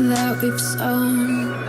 that we've sown.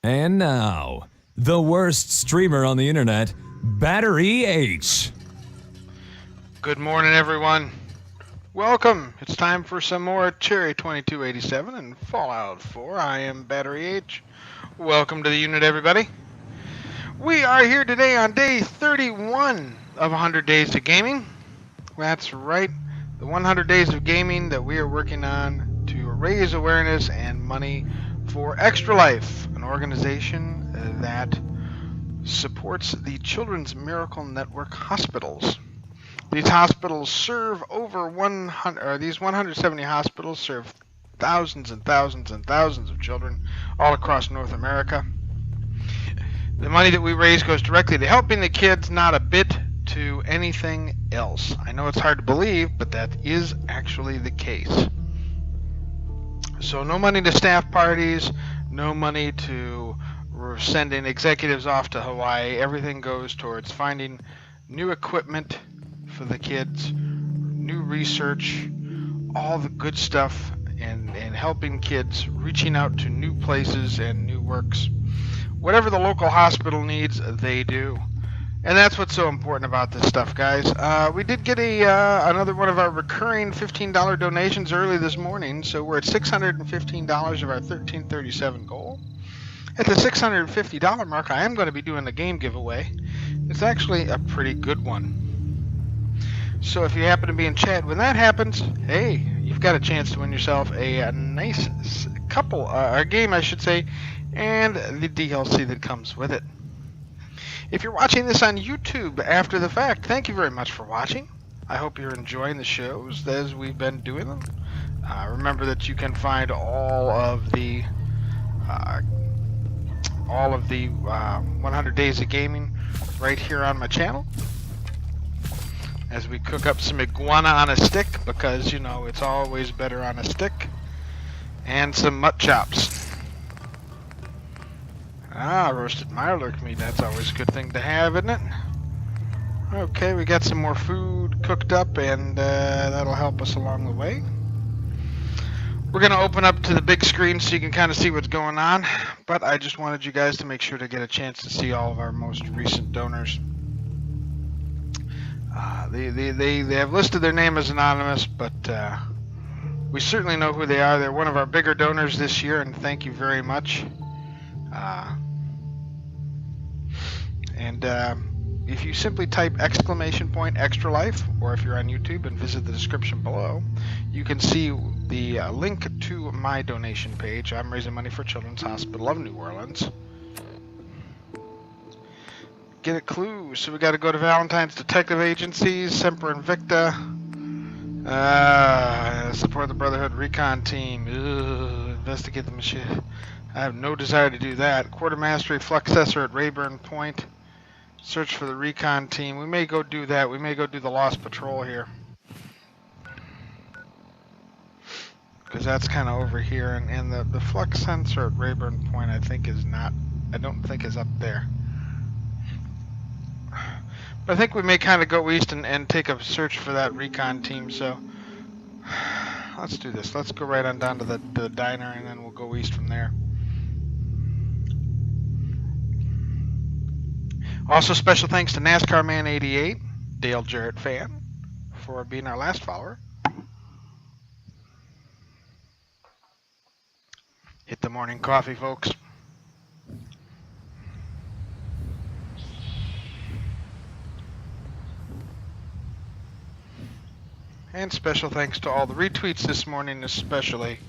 And now, the worst streamer on the internet, Battery H. Good morning, everyone. Welcome. It's time for some more Cherry 2287 and Fallout 4. I am Battery H. Welcome to the unit, everybody. We are here today on day 31 of 100 Days of Gaming. That's right, the 100 Days of Gaming that we are working on to raise awareness and money for EXTRALIFE, an organization that supports the Children's Miracle Network hospitals. These hospitals serve over 170 hospitals serve thousands and thousands and thousands of children all across North America. The money that we raise goes directly to helping the kids, not a bit to anything else. I know it's hard to believe, but that is actually the case. So no money to staff parties, no money to sending executives off to Hawaii. Everything goes towards finding new equipment for the kids, new research, all the good stuff, and helping kids, reaching out to new places and new works. Whatever the local hospital needs, they do. And that's what's so important about this stuff, guys. We did get another one of our recurring $15 donations early this morning, so we're at $615 of our $1337 goal. At the $650 mark, I am going to be doing a game giveaway. It's actually a pretty good one. So if you happen to be in chat when that happens, hey, you've got a chance to win yourself a nice game, I should say, and the DLC that comes with it. If you're watching this on YouTube after the fact, thank you very much for watching. I hope you're enjoying the shows as we've been doing them. Remember that you can find all of the 100 Days of Gaming right here on my channel. As we cook up some iguana on a stick, because, you know, it's always better on a stick. And some mutt chops. Roasted mirelurk meat, that's always a good thing to have, isn't it? Okay, we got some more food cooked up, and that'll help us along the way. We're going to open up to the big screen so you can kind of see what's going on, but I just wanted you guys to make sure to get a chance to see all of our most recent donors. They have listed their name as anonymous, but we certainly know who they are. They're one of our bigger donors this year, and thank you very much. If you simply type !EXTRALIFE, or if you're on YouTube and visit the description below, you can see the link to my donation page. I'm raising money for Children's Hospital of New Orleans. Get a clue. So we got to go to Valentine's Detective Agencies, Semper Invicta, Support the Brotherhood recon team. Investigate the machine. I have no desire to do that. Quartermaster Fluxessor at Rayburn Point. Search for the recon team. We may go do that. We may go do the Lost Patrol here. Because that's kind of over here. And the flux sensor at Rayburn Point I think is not... I don't think is up there. But I think we may kind of go east and take a search for that recon team, so let's do this. Let's go right on down to the diner, and then we'll go east from there. Also, special thanks to NASCAR Man 88, Dale Jarrett fan, for being our last follower. Hit the morning coffee, folks. And special thanks to all the retweets this morning, especially.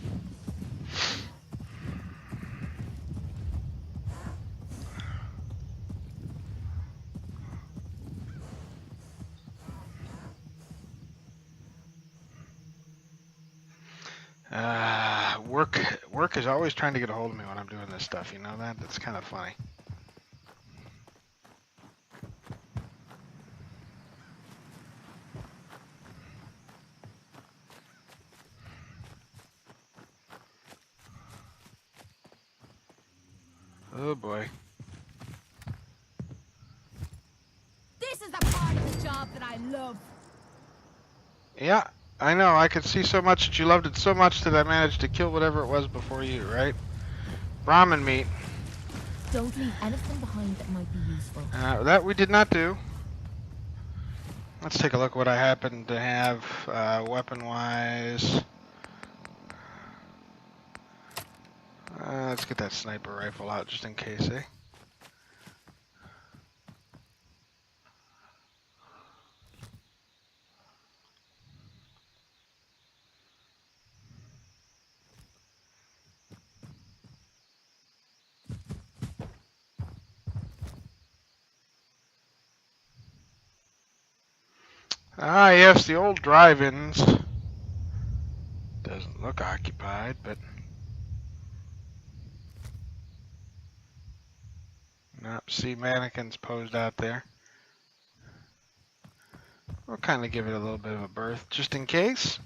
Work is always trying to get a hold of me when I'm doing this stuff. You know that? That's kind of funny. Oh boy. This is the part of the job that I love. Yeah, I know. I could see so much that you loved it so much that I managed to kill whatever it was before you, right? Brahmin meat. Don't leave anything behind that might be useful. That we did not do. Let's take a look what I happen to have weapon-wise. Let's get that sniper rifle out just in case, eh? Ah, yes, the old drive-ins. Doesn't look occupied, but... Nope, see mannequins posed out there. We'll kind of give it a little bit of a berth, just in case.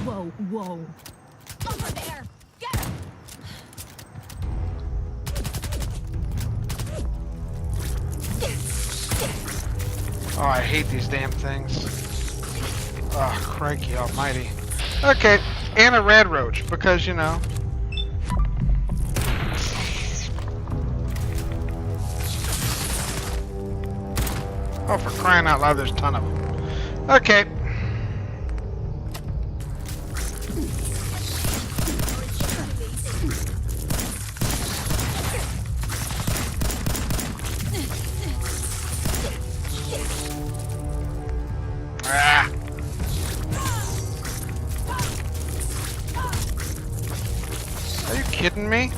Whoa, whoa. Over there! Get her! Oh, I hate these damn things. Oh, crikey almighty. Okay, and a red roach, because, you know. Oh, for crying out loud, there's a ton of them. Okay. Ah. Are you kidding me?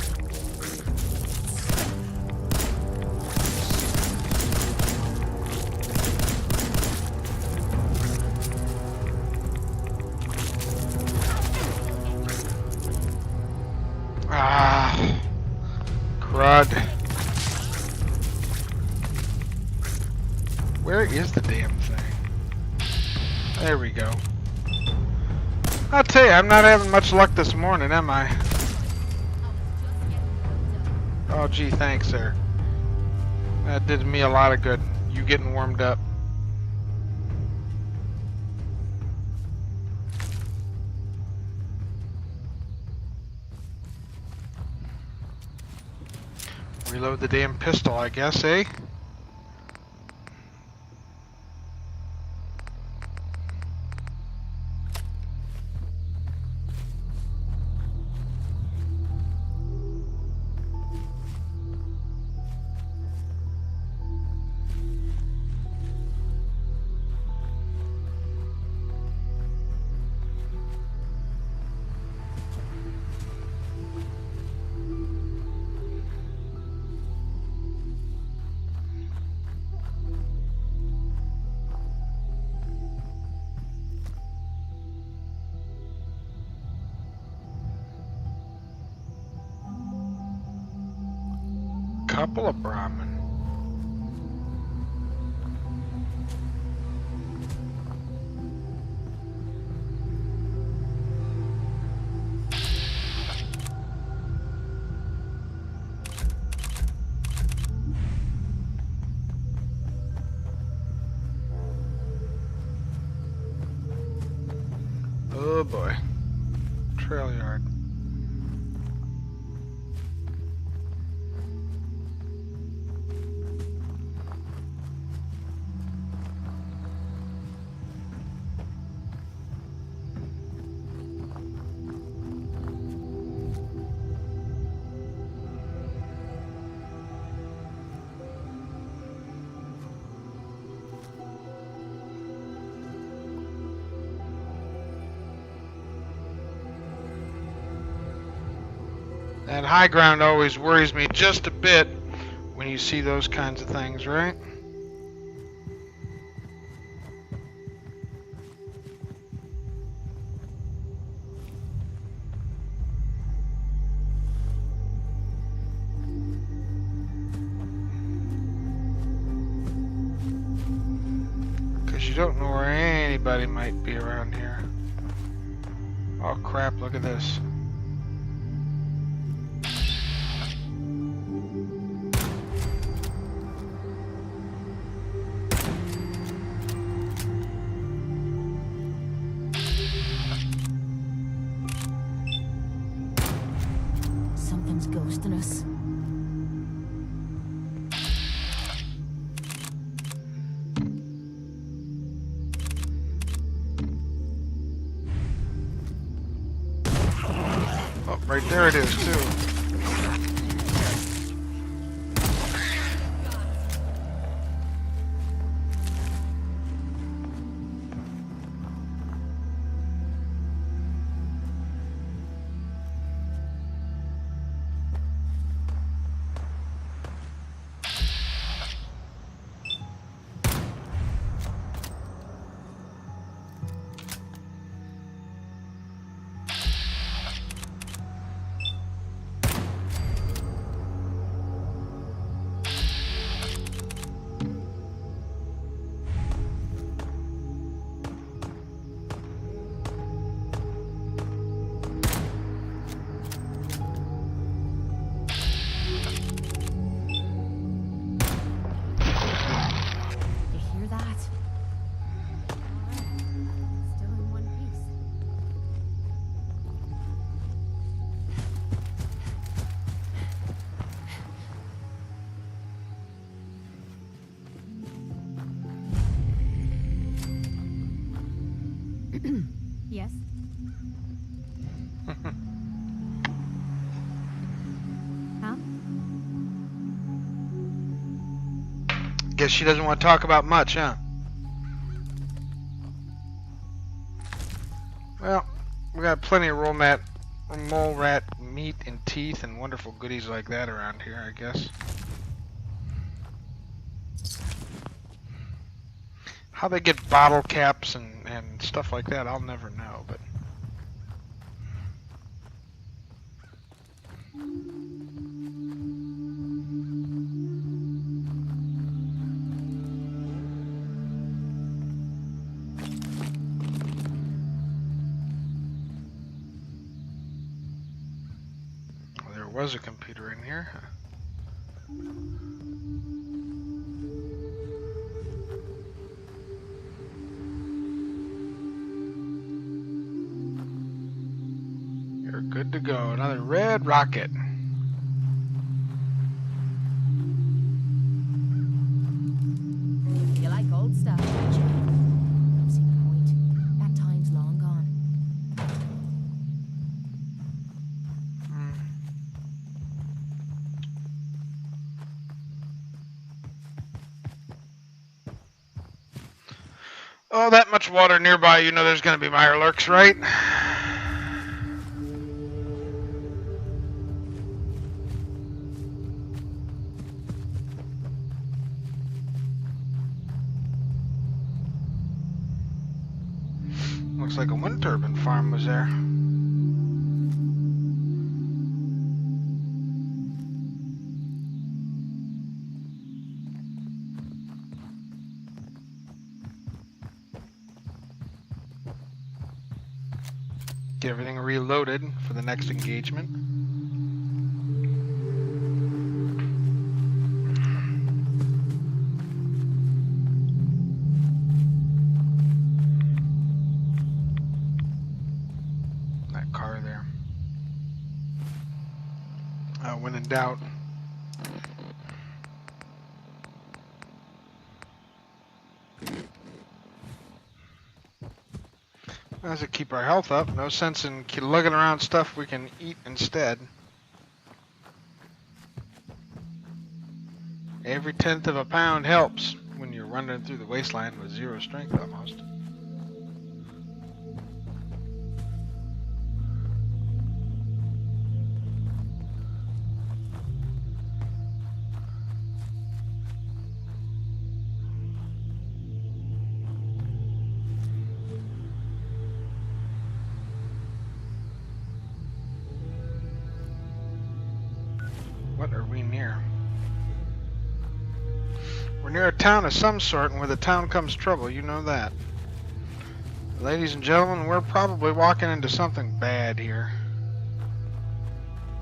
Ah, crud. Where is the damn thing? There we go. I'll tell you, I'm not having much luck this morning, am I? Oh, gee, thanks, sir. That did me a lot of good. You getting warmed up. Reload the damn pistol, I guess, eh? couple of Brahmin. Oh boy. Trail yard. That high ground always worries me just a bit when you see those kinds of things, right? Because you don't know where anybody might be around here. Oh crap, look at this. Something's ghosting us. Oh, right there it is too. You hear that? Still in one piece. Yes. Huh? Guess she doesn't want to talk about much, huh? Well, we got plenty of mole rat meat and teeth and wonderful goodies like that around here, I guess. How they get bottle caps and stuff like that, I'll never know, but... Well, there was a computer in here. You're good to go. Another red rocket. You like old stuff, don't you? Don't see the point. That time's long gone. Oh, that much water nearby, you know there's going to be mirelurks, right? Looks like a wind turbine farm was there. Get everything reloaded for the next engagement. That car there. When in doubt. As to keep our health up, no sense in lugging around stuff we can eat instead. Every 1/10 of a pound helps when you're running through the wasteland with 0 strength almost. What are we near? We're near a town of some sort, and with a town comes trouble, you know that. Ladies and gentlemen, we're probably walking into something bad here.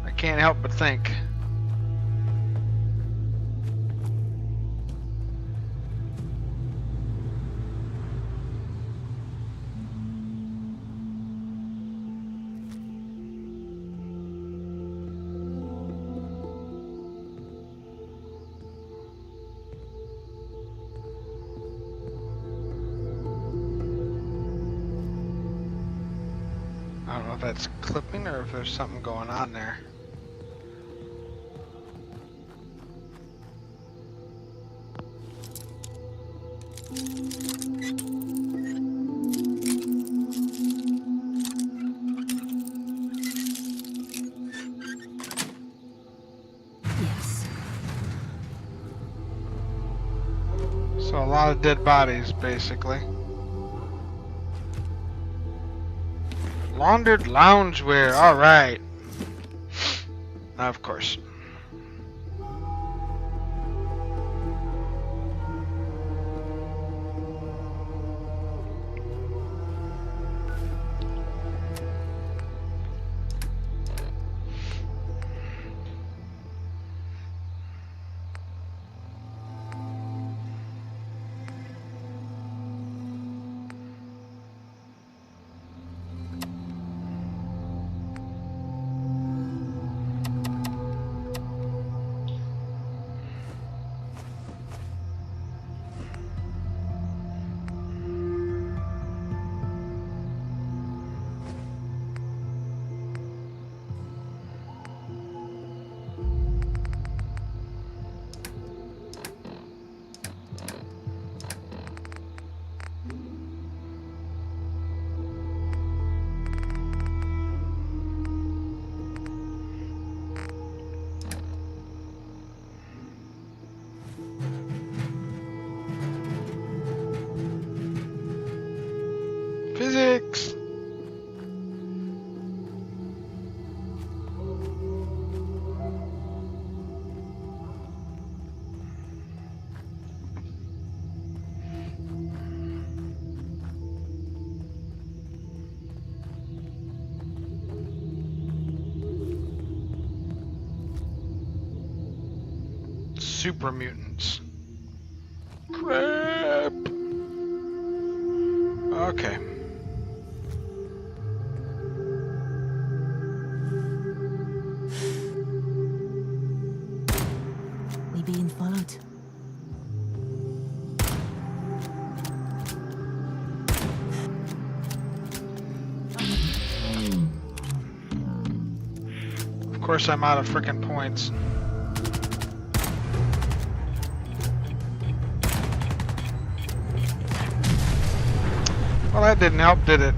I can't help but think. I don't know if that's clipping or if there's something going on there. Yes. So a lot of dead bodies, basically. Laundered loungewear, alright. Of course. Physics! Super mutants. Crap! Okay. We being followed. Of course I'm out of frickin' points. Well, that didn't help, did it?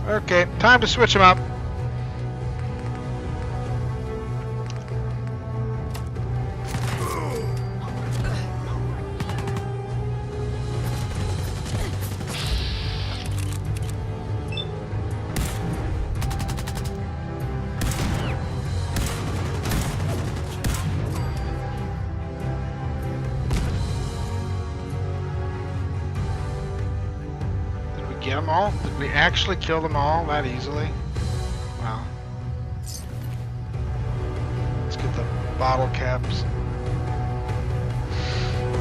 Okay, time to switch them up. get them all? Did we actually kill them all that easily? Wow. Let's get the bottle caps.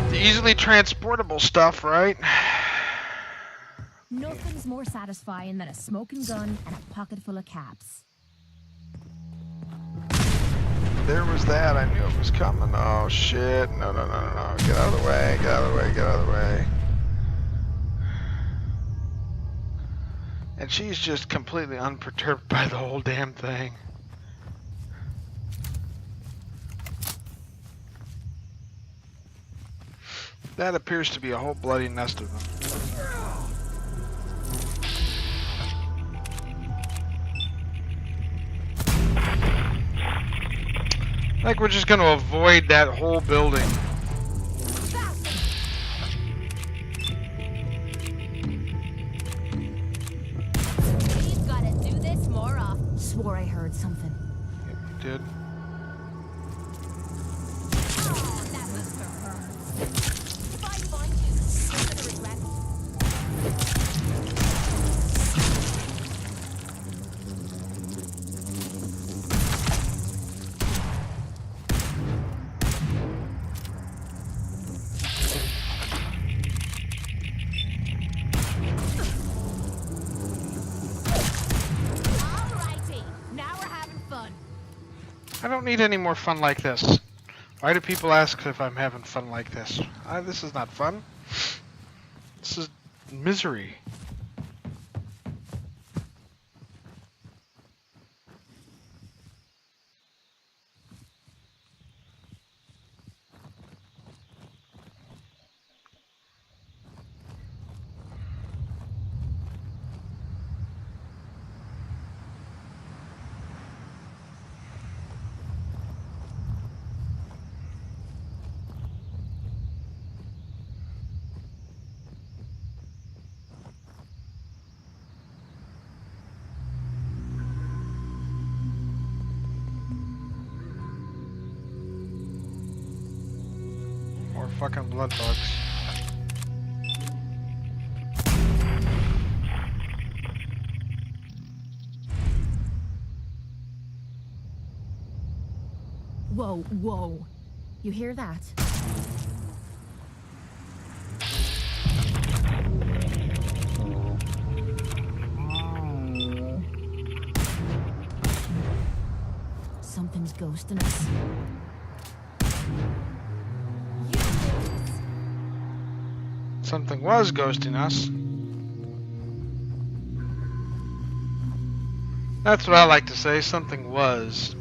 The easily transportable stuff, right? Nothing's more satisfying than a smoking gun and a pocket full of caps. There was that. I knew it was coming. Oh, shit. No, no, no, no, no. Get out of the way. Get out of the way. Get out of the way. And she's just completely unperturbed by the whole damn thing. That appears to be a whole bloody nest of them. Like we're just gonna avoid that whole building. We've gotta do this more often. Swore I heard something. Yep, you did. Oh, that must have hurt. If I find you, you're gonna regret it. Alrighty, now we're having fun. I don't need any more fun like this. Why do people ask if I'm having fun like this? This is not fun. This is misery. More fucking blood bugs. Whoa, whoa. You hear that? Something's ghosting us. Something was ghosting us. That's what I like to say. Something was.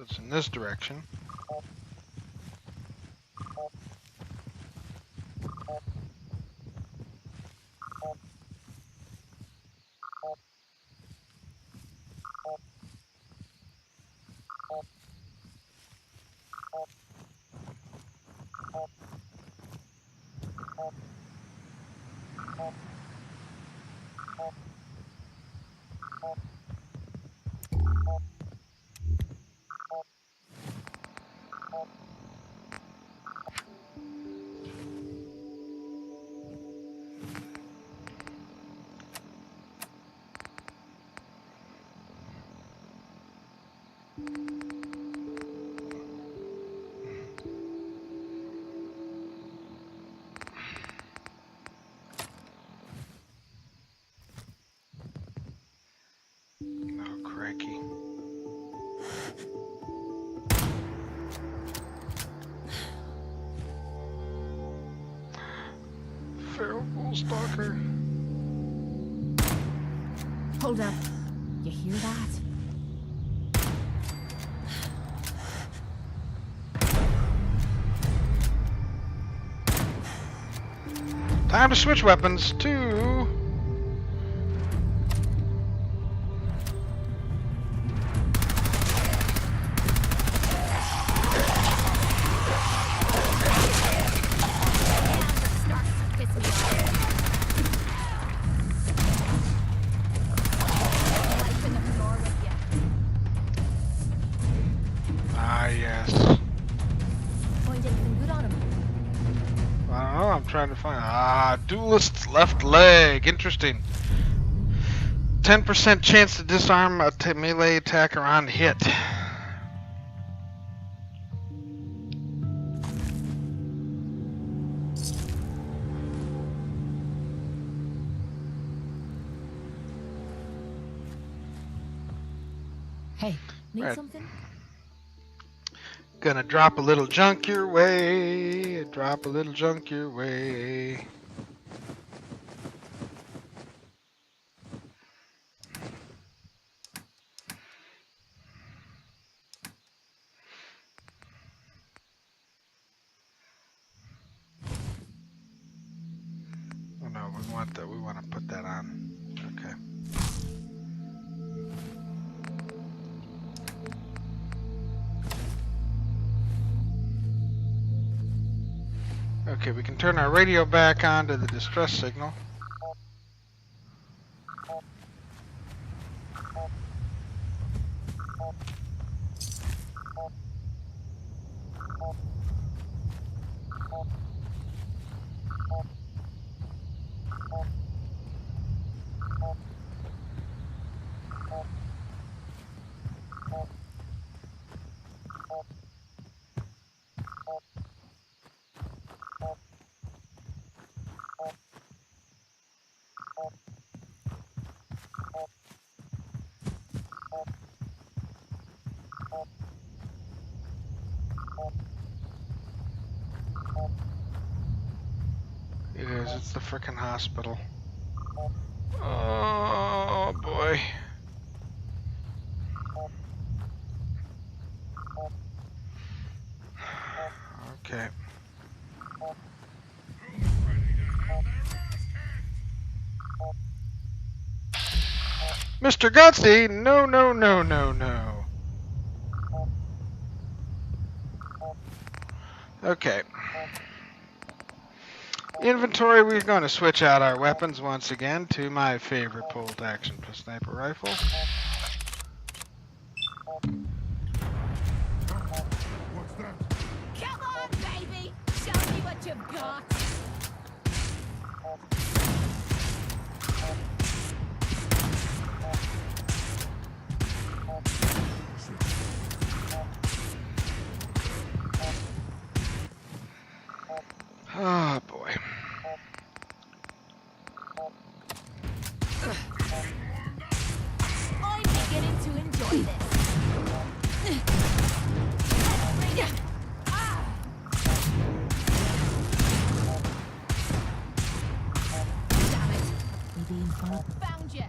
It's in this direction. Feral Bull Stalker. Hold up. You hear that? Time to switch weapons to... Ah, yes. Find anything good on him? I don't know, I'm trying to find... Ah, duelist's left leg. Interesting. 10% chance to disarm a melee attacker on hit. Hey, need Right. something? Gonna drop a little junk your way. Drop a little junk your way. Oh no, we want that. We want to put that on. Okay. Okay, we can turn our radio back on to the distress signal. It is. It's the frickin' hospital. Oh boy. Okay. Mr. Gutsy, no, no, no, no, no. Okay. Inventory, we're going to switch out our weapons once again to my favorite pulled action sniper rifle. Come on, baby! Show me what you've got! Oh boy. I'm beginning to enjoy this. Damn it. You being fun? Found you.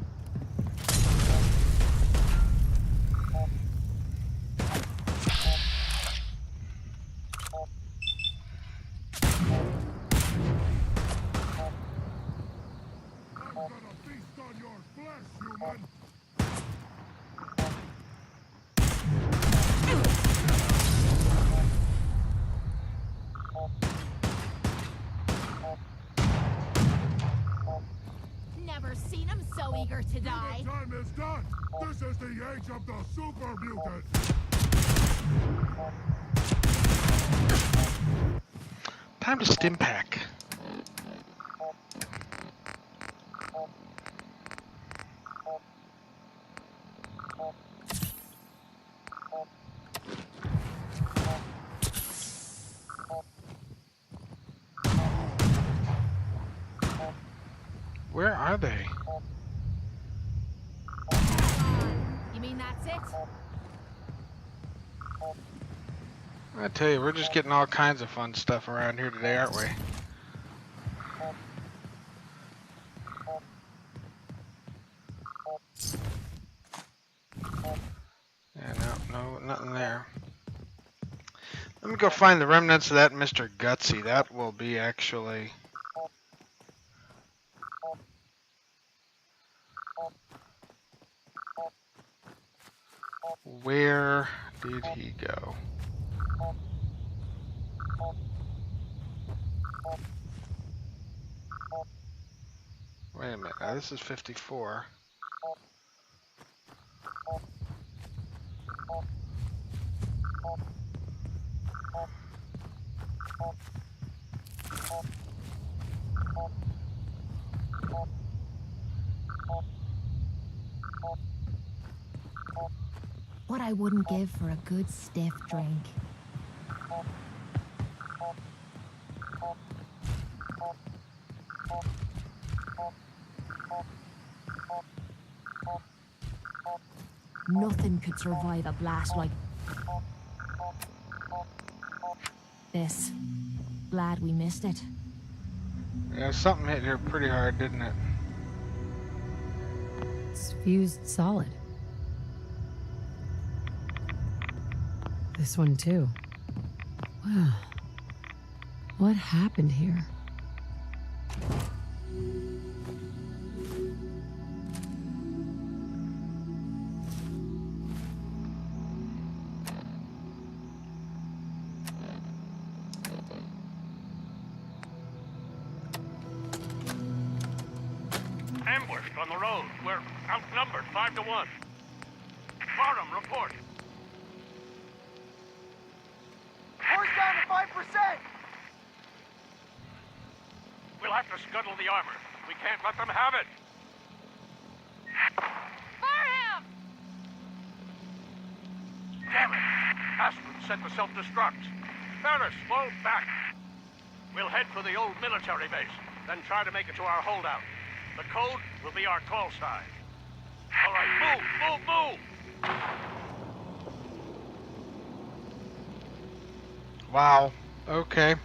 Never seen him so eager to die. Time is done! This is the age of the super mutant! Time to stim pack. Where are they? You mean that's it? I tell you, we're just getting all kinds of fun stuff around here today, aren't we? No, nothing there. Let me go find the remnants of that Mr. Gutsy. That will be actually... Where did he go? Wait a minute. Now this is 54. What I wouldn't give for a good stiff drink. Nothing could survive a blast like this. Glad we missed it. Yeah, something hit here pretty hard, didn't it? It's fused solid. This one too. Wow. What happened here? Ambushed on the road. We're outnumbered 5 to 1. Farnham, report. Horse down to 5%! We'll have to scuttle the armor. We can't let them have it. Farnham! Damn it! Aspen set the self-destruct. Ferris, slow back. We'll head for the old military base, then try to make it to our holdout. The code will be our call sign. All right, move, move, move! Wow. Okay.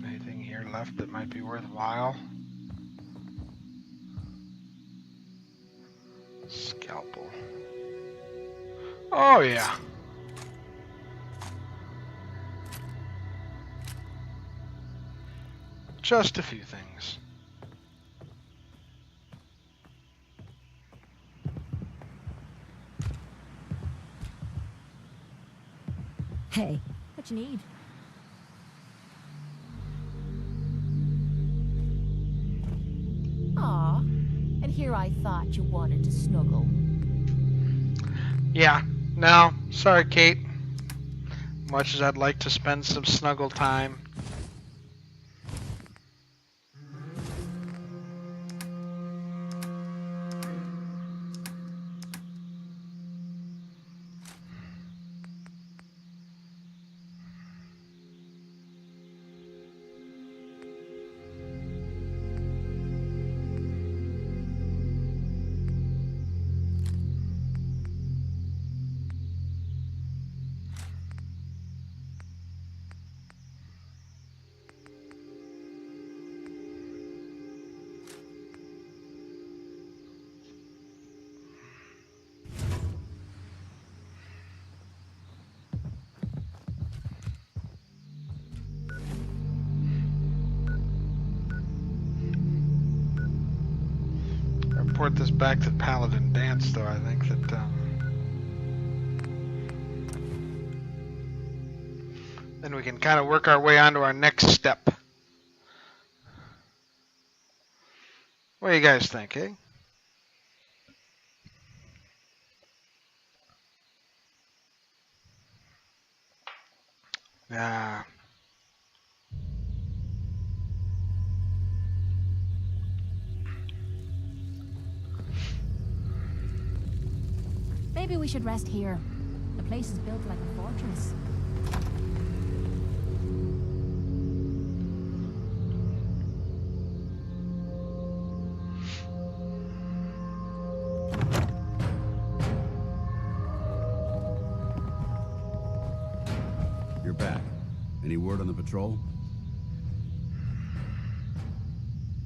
Anything here left that might be worthwhile? Scalpel. Oh yeah. Just a few things. Hey, what you need? Aw, and here I thought you wanted to snuggle. Yeah. No, sorry, Kate. Much as I'd like to spend some snuggle time. Report this back to Paladin Dance, though. I think that then we can kind of work our way onto our next step. What do you guys think, eh? Yeah. Maybe we should rest here. The place is built like a fortress. You're back. Any word on the patrol?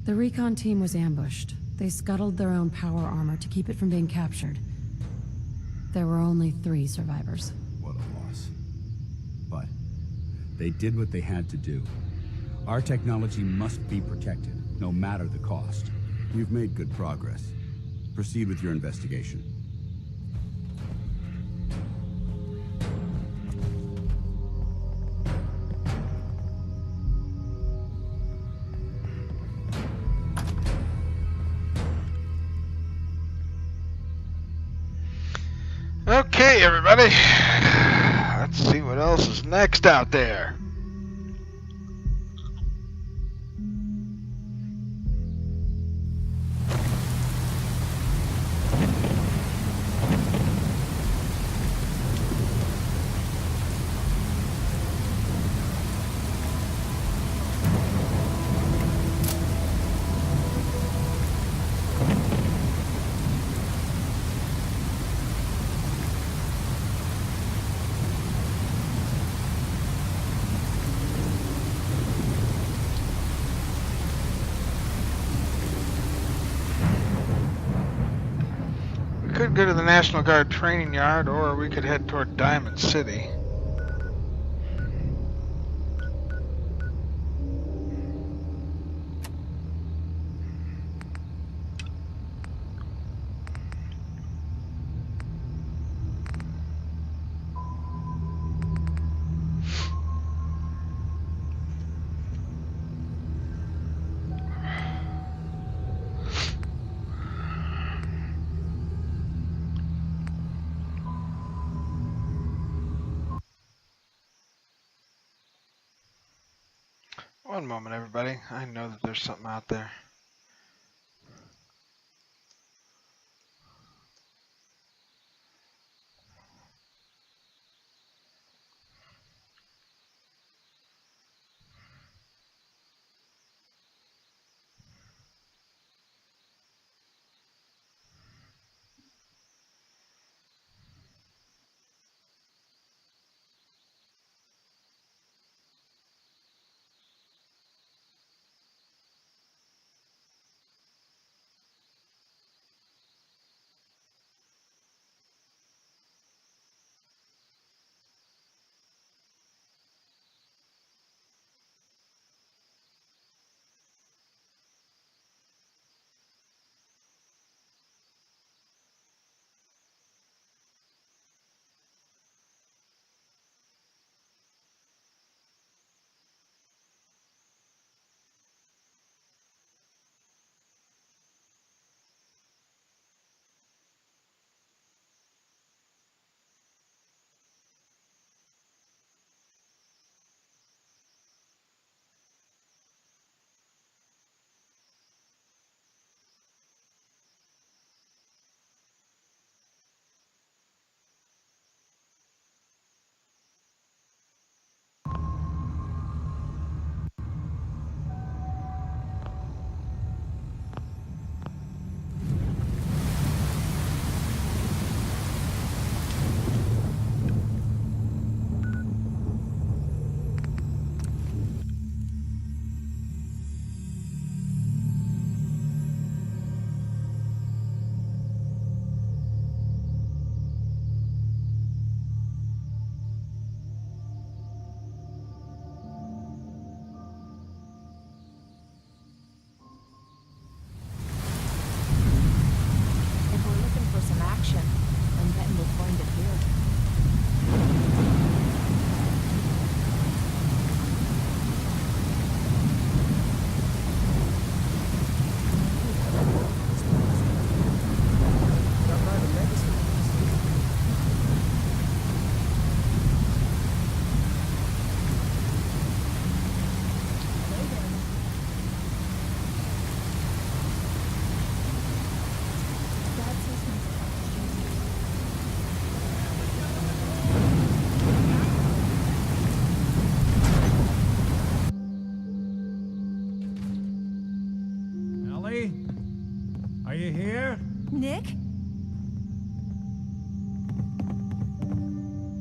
The recon team was ambushed. They scuttled their own power armor to keep it from being captured. There were only 3 survivors. What a loss. But they did what they had to do. Our technology must be protected, no matter the cost. You've made good progress. Proceed with your investigation. Okay, everybody. Let's see what else is next out there. We could go to the National Guard training yard, or we could head toward Diamond City. One moment, everybody. I know that there's something out there. If we're looking for some action, I'm betting we'll find it here. Ellie? Are you here? Nick?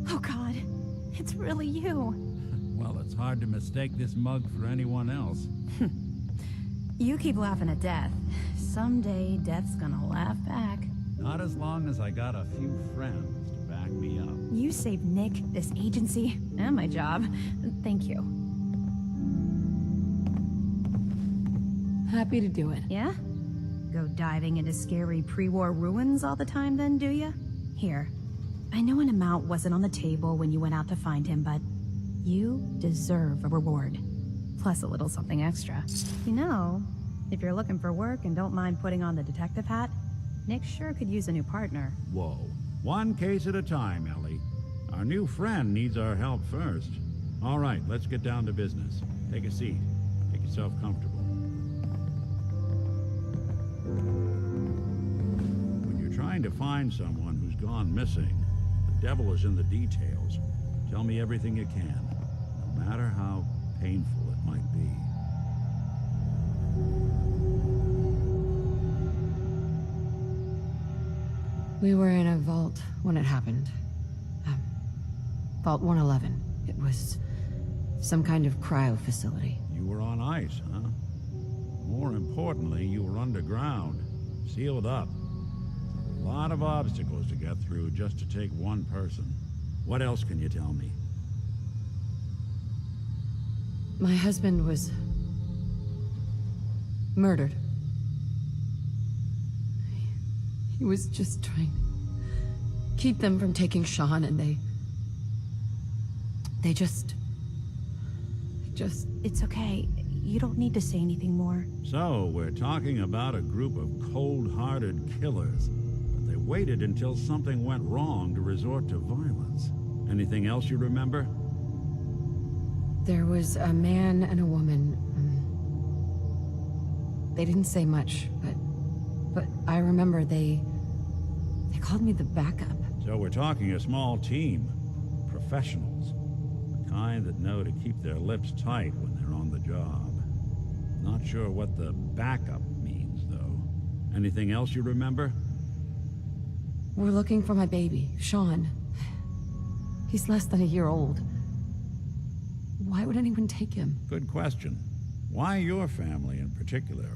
Oh God, it's really you. Well, it's hard to mistake this mug for anyone else. You keep laughing at death. Someday, death's gonna laugh back. Not as long as I got a few friends to back me up. You saved Nick, this agency, and my job. Thank you. Happy to do it. Yeah? Go diving into scary pre-war ruins all the time then, do ya? Here. I know an amount wasn't on the table when you went out to find him, but you deserve a reward. Plus a little something extra. You know, if you're looking for work and don't mind putting on the detective hat, Nick sure could use a new partner. Whoa. One case at a time, Ellie. Our new friend needs our help first. All right, let's get down to business. Take a seat. Make yourself comfortable. When you're trying to find someone who's gone missing, the devil is in the details. Tell me everything you can, no matter how painful it might be. We were in a vault when it happened. Vault 111. It was some kind of cryo facility. You were on ice, huh? More importantly, you were underground, sealed up. A lot of obstacles to get through just to take one person. What else can you tell me? My husband was murdered. He was just trying to keep them from taking Sean, and they just... It's okay. You don't need to say anything more. So, we're talking about a group of cold-hearted killers, but they waited until something went wrong to resort to violence. Anything else you remember? There was a man and a woman. They didn't say much, but I remember they called me the backup. So we're talking a small team. Professionals. The kind that know to keep their lips tight when they're on the job. Not sure what the backup means, though. Anything else you remember? We're looking for my baby, Sean. He's less than a year old. Why would anyone take him? Good question. Why your family in particular?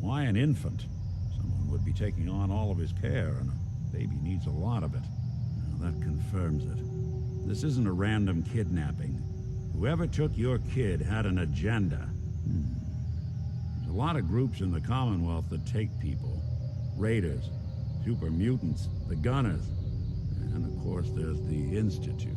Why an infant? Someone would be taking on all of his care, and a baby needs a lot of it. Now, that confirms it. This isn't a random kidnapping. Whoever took your kid had an agenda. There's a lot of groups in the Commonwealth that take people. Raiders, super mutants, the Gunners, and of course there's the Institute.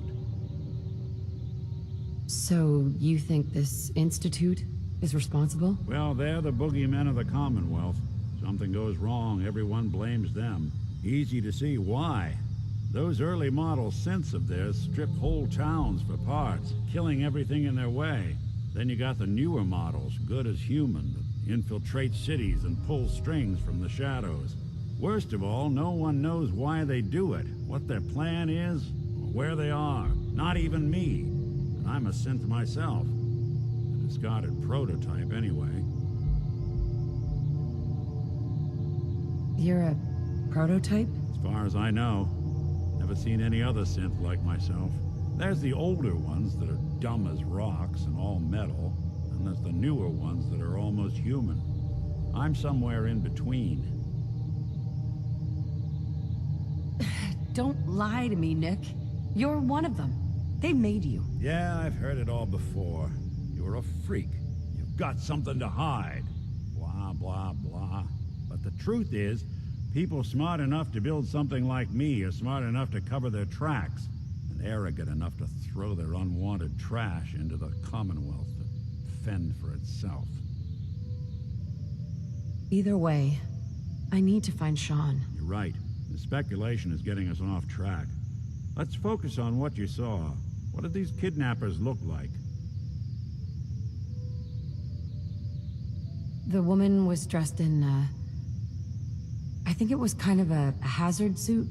So, you think this Institute is responsible? Well, they're the boogeymen of the Commonwealth. Something goes wrong, everyone blames them. Easy to see why. Those early model synths of theirs stripped whole towns for parts, killing everything in their way. Then you got the newer models, good as human, that infiltrate cities and pull strings from the shadows. Worst of all, no one knows why they do it, what their plan is, or where they are. Not even me. And I'm a synth myself. A discarded prototype, anyway. You're a prototype? As far as I know. Never seen any other synth like myself. There's the older ones that are dumb as rocks and all metal, and there's the newer ones that are almost human. I'm somewhere in between. Don't lie to me, Nick. You're one of them. They made you. Yeah, I've heard it all before. You're a freak. You've got something to hide. Blah, blah, blah. But the truth is, people smart enough to build something like me are smart enough to cover their tracks, and arrogant enough to throw their unwanted trash into the Commonwealth to fend for itself. Either way, I need to find Sean. You're right. The speculation is getting us off track. Let's focus on what you saw. What did these kidnappers look like? The woman was dressed in, I think it was kind of a hazard suit.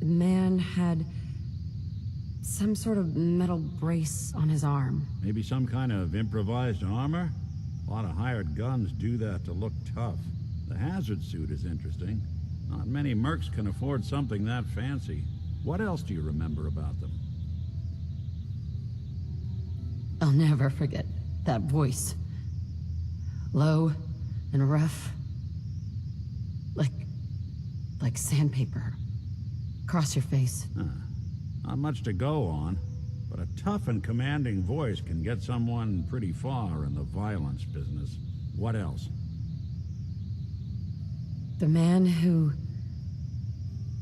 The man had some sort of metal brace on his arm. Maybe some kind of improvised armor? A lot of hired guns do that to look tough. The hazard suit is interesting. Not many mercs can afford something that fancy. What else do you remember about them? I'll never forget that voice. Low and rough. Like sandpaper. Across your face. Not much to go on, but a tough and commanding voice can get someone pretty far in the violence business. What else? The man who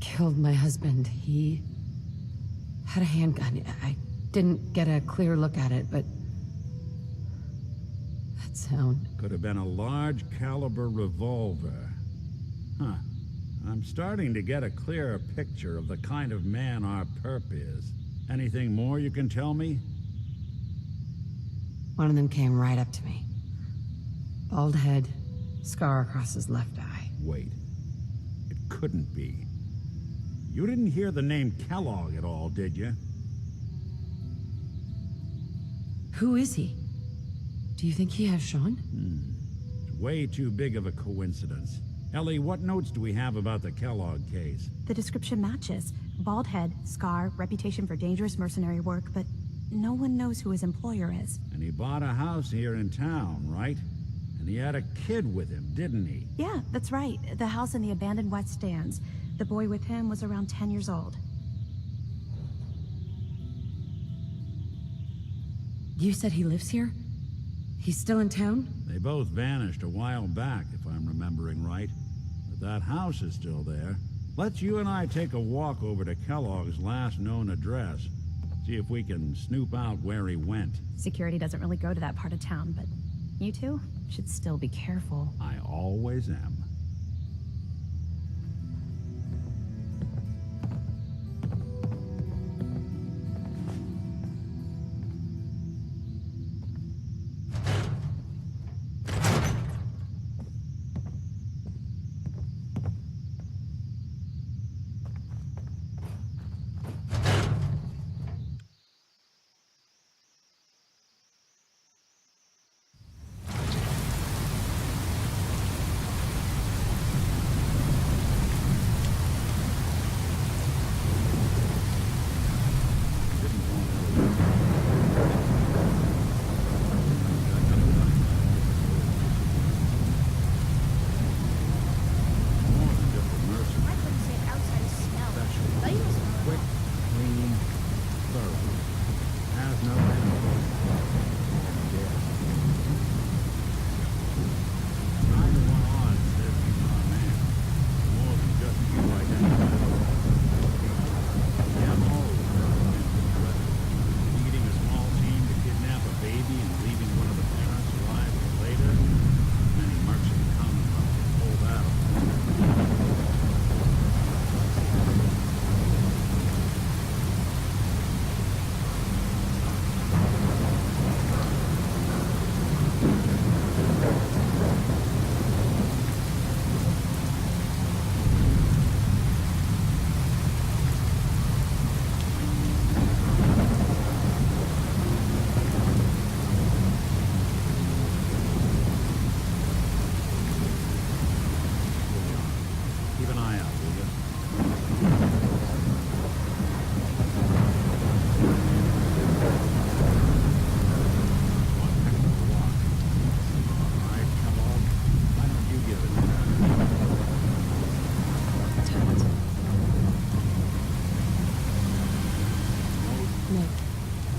killed my husband, he had a handgun. I didn't get a clear look at it, but that sound. Could have been a large caliber revolver. Huh. I'm starting to get a clearer picture of the kind of man our perp is. Anything more you can tell me? One of them came right up to me. Bald head, scar across his left eye. Wait. It couldn't be. You didn't hear the name Kellogg at all, did you? Who is he? Do you think he has Sean? It's way too big of a coincidence. Ellie, what notes do we have about the Kellogg case? The description matches. Bald head, scar, reputation for dangerous mercenary work, but no one knows who his employer is. And he bought a house here in town, right? And he had a kid with him, didn't he? Yeah, that's right. The house in the abandoned West Stands. The boy with him was around 10 years old. You said he lives here? He's still in town? They both vanished a while back, if I'm remembering right. But that house is still there. Let's you and I take a walk over to Kellogg's last known address. See if we can snoop out where he went. Security doesn't really go to that part of town, but you two should still be careful. I always am.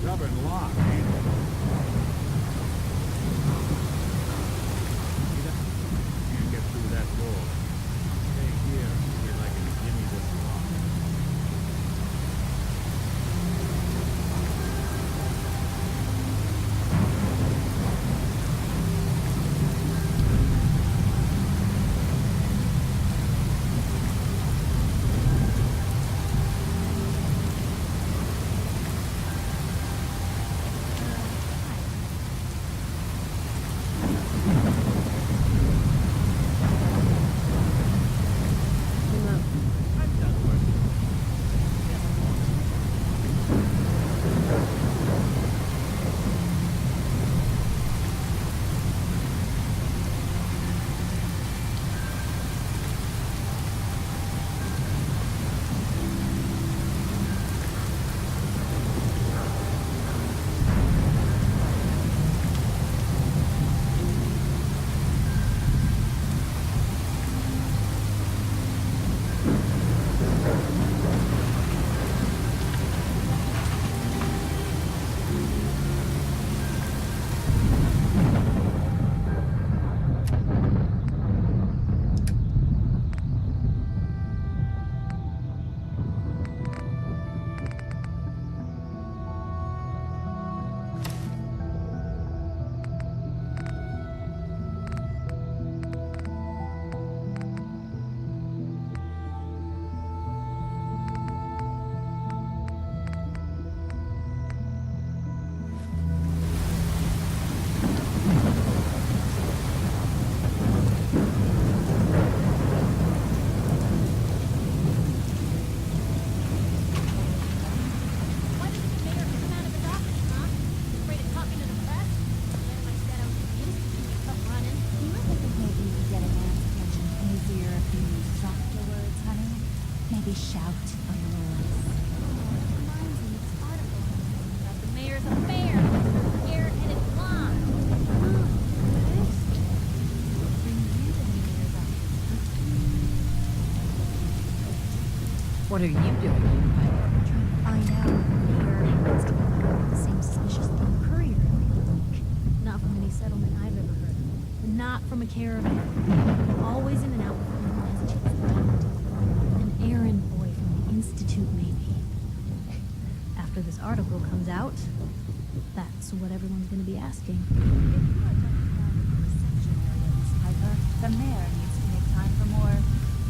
Stubborn lock, ain't it? Can't get through that door. Stay here, see if I can jimmy this lock. What are you doing? Trying to find out if Mayor happens to be the same suspicious little courier lately. Not from any settlement I've ever heard of. And not from a caravan. Always in and out before anyone has a chance to talk to him. An errand boy from the Institute, maybe. After this article comes out, that's what everyone's gonna be asking. If you are talking about the reception area, Miss Piper, the mayor needs to make time for more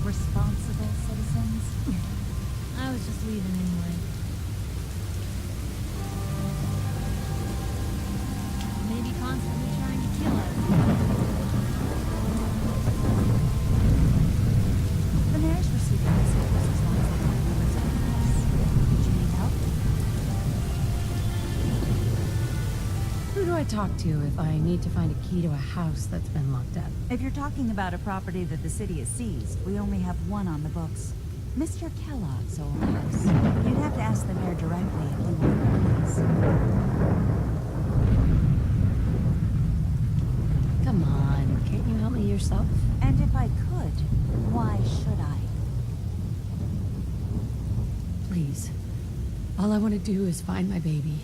responsible citizens. I was just leaving anyway. Maybe constantly trying to kill us. The mayor's receiving his orders as long as they have members of the press. Did you need help? Who do I talk to if I need to find a key to a house that's been locked up? If you're talking about a property that the city has seized, we only have one on the books. Mr. Kellogg's old house. You'd have to ask the mayor directly if you want the keys. Come on, can't you help me yourself? And if I could, why should I? Please. All I want to do is find my baby.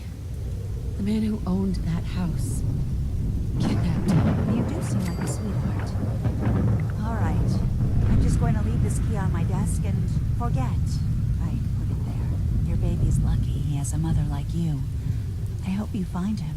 The man who owned that house kidnapped him. You do seem like a sweetheart. All right. I'm just going to leave this key on my desk and forget I put it there. Your baby's lucky he has a mother like you. I hope you find him.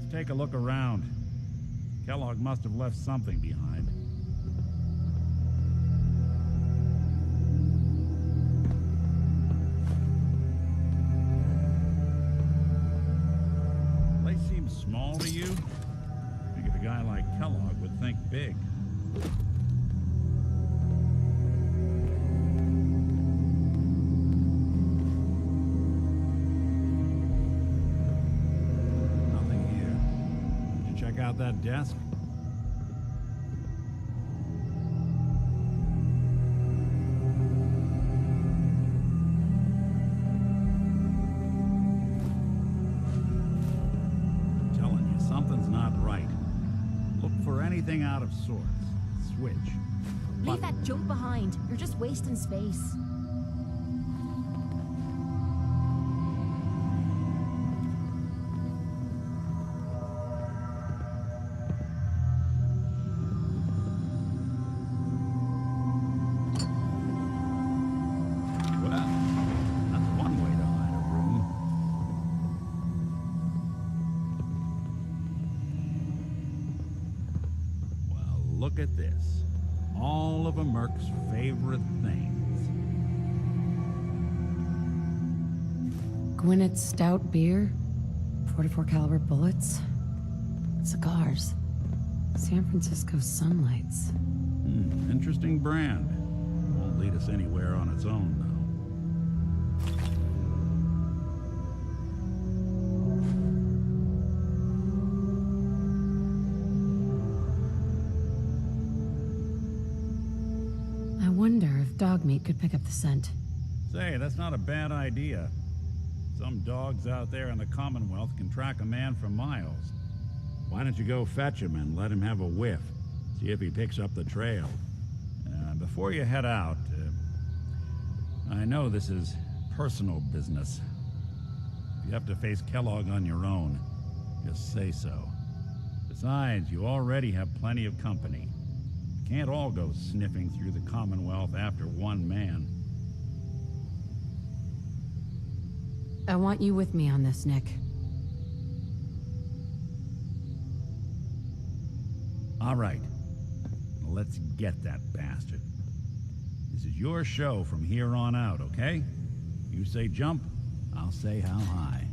Take a look around. Kellogg must have left something behind. Place seems small to you? Figured a guy like Kellogg would think big. about that desk? I'm telling you, something's not right. Look for anything out of sorts. Switch. Leave that junk behind. You're just wasting space. Well, that's one way to hide a room. Well, look at this. All of a Merc's favorite things. Gwinnett's stout beer, 44 caliber bullets, cigars, San Francisco sunlights. Interesting brand. Won't lead us anywhere on its own, though. I wonder if dog meat could pick up the scent. Say, that's not a bad idea. Some dogs out there in the Commonwealth can track a man for miles. Why don't you go fetch him and let him have a whiff? See if he picks up the trail. Before you head out, I know this is personal business. If you have to face Kellogg on your own, just say so. Besides, you already have plenty of company. You can't all go sniffing through the Commonwealth after one man. I want you with me on this, Nick. All right. Let's get that bastard. This is your show from here on out, okay? You say jump, I'll say how high.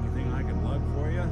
Anything I can lug for you?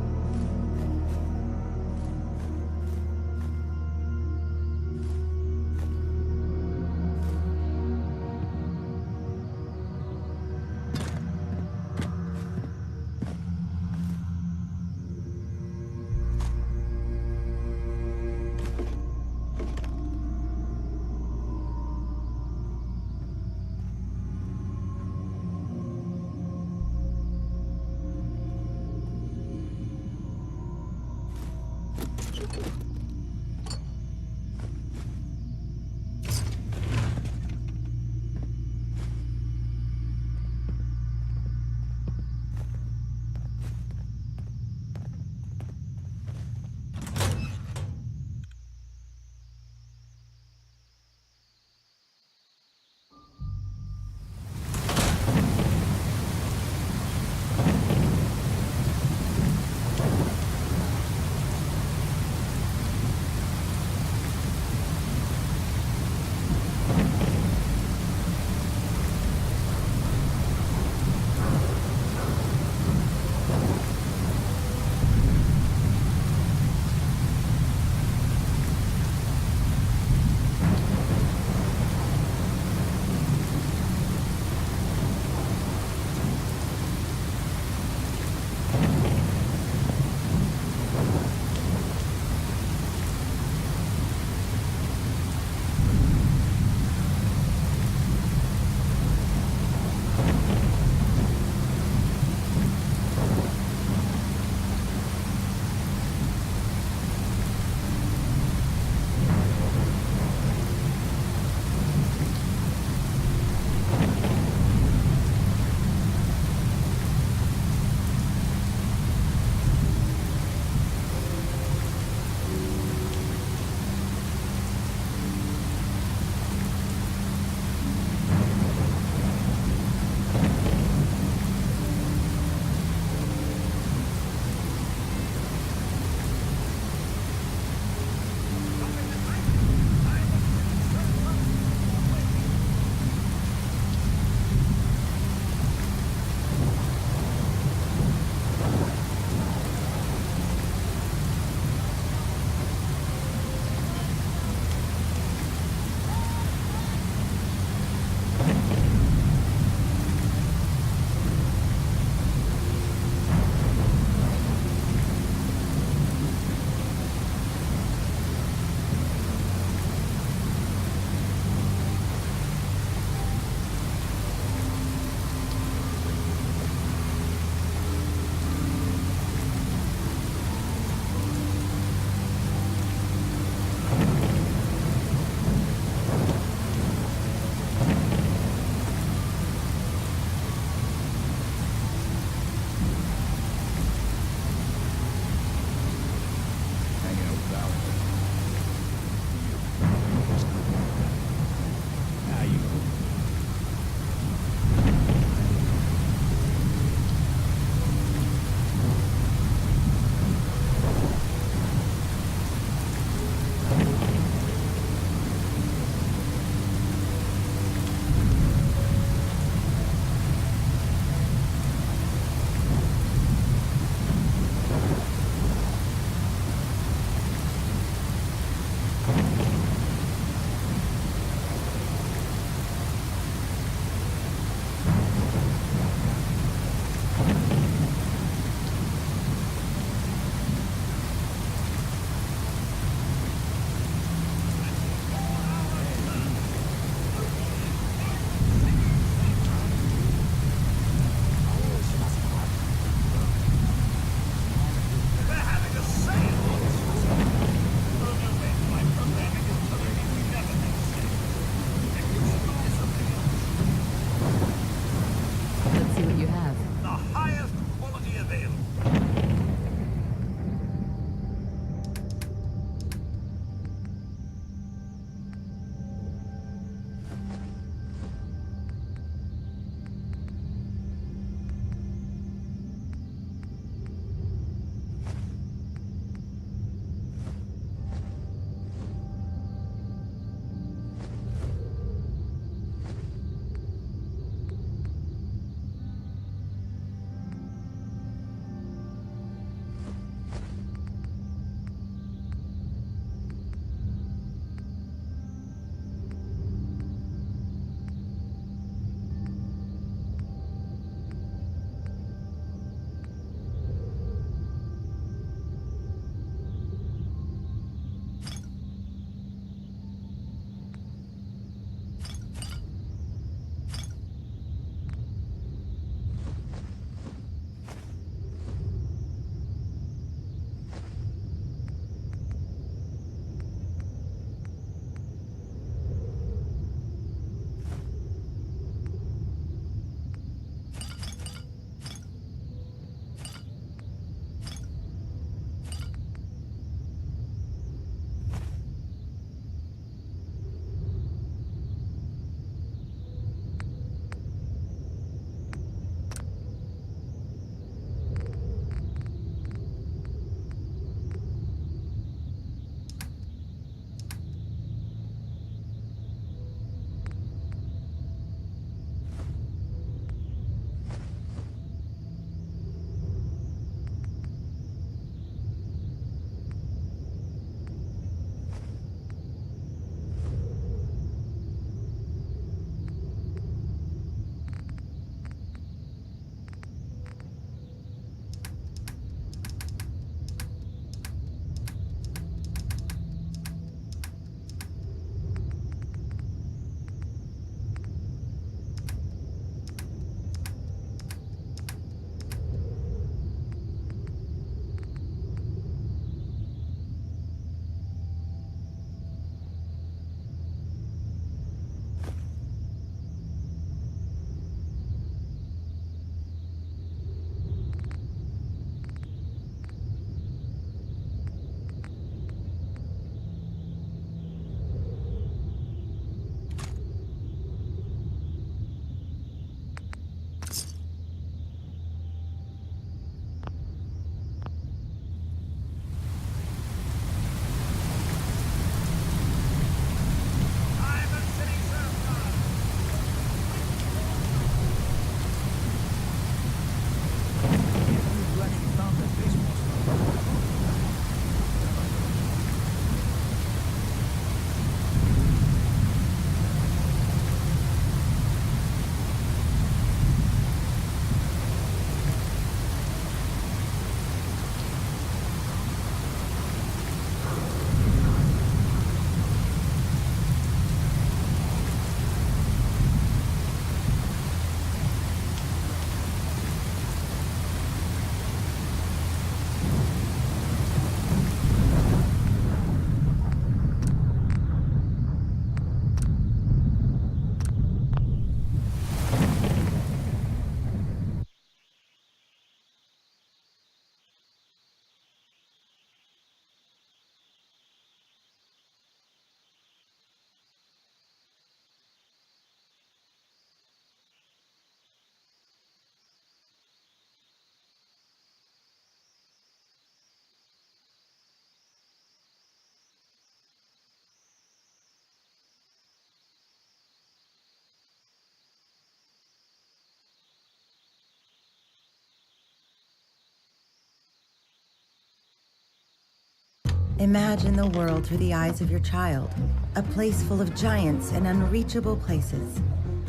Imagine the world through the eyes of your child. A place full of giants and unreachable places.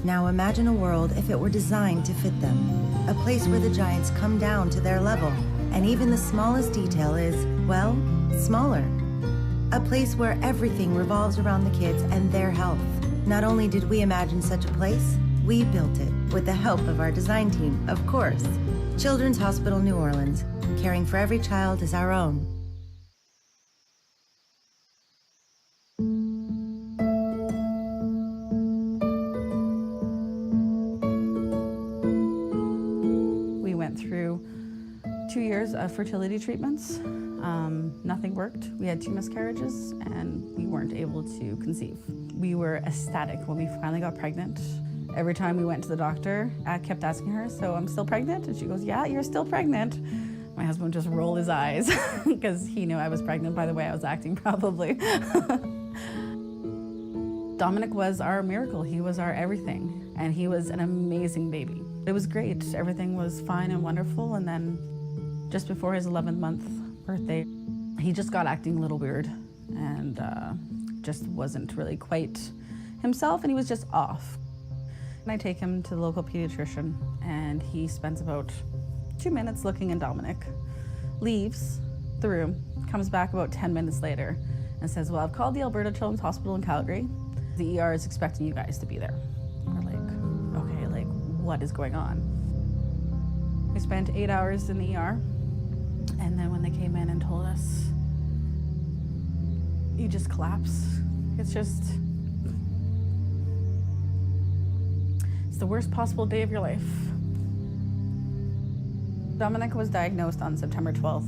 Now imagine a world if it were designed to fit them. A place where the giants come down to their level, and even the smallest detail is, well, smaller. A place where everything revolves around the kids and their health. Not only did we imagine such a place, we built it with the help of our design team, of course. Children's Hospital New Orleans. Caring for every child is our own. We went through 2 years of fertility treatments. Nothing worked. We had 2 miscarriages and we weren't able to conceive. We were ecstatic when we finally got pregnant. Every time we went to the doctor, I kept asking her, so I'm still pregnant? And she goes, yeah, you're still pregnant. My husband just rolled his eyes because he knew I was pregnant by the way I was acting probably. Dominic was our miracle. He was our everything. And he was an amazing baby. It was great. Everything was fine and wonderful. And then just before his 11th month birthday, he just got acting a little weird and just wasn't really quite himself, and he was just off. And I take him to the local pediatrician, and he spends about 2 minutes looking at Dominic, leaves the room, comes back about 10 minutes later, and says, well, I've called the Alberta Children's Hospital in Calgary. The ER is expecting you guys to be there. We're like, okay, like, what is going on? We spent 8 hours in the ER, and then when they came in and told us, you just collapse. It's the worst possible day of your life. Dominic was diagnosed on September 12th,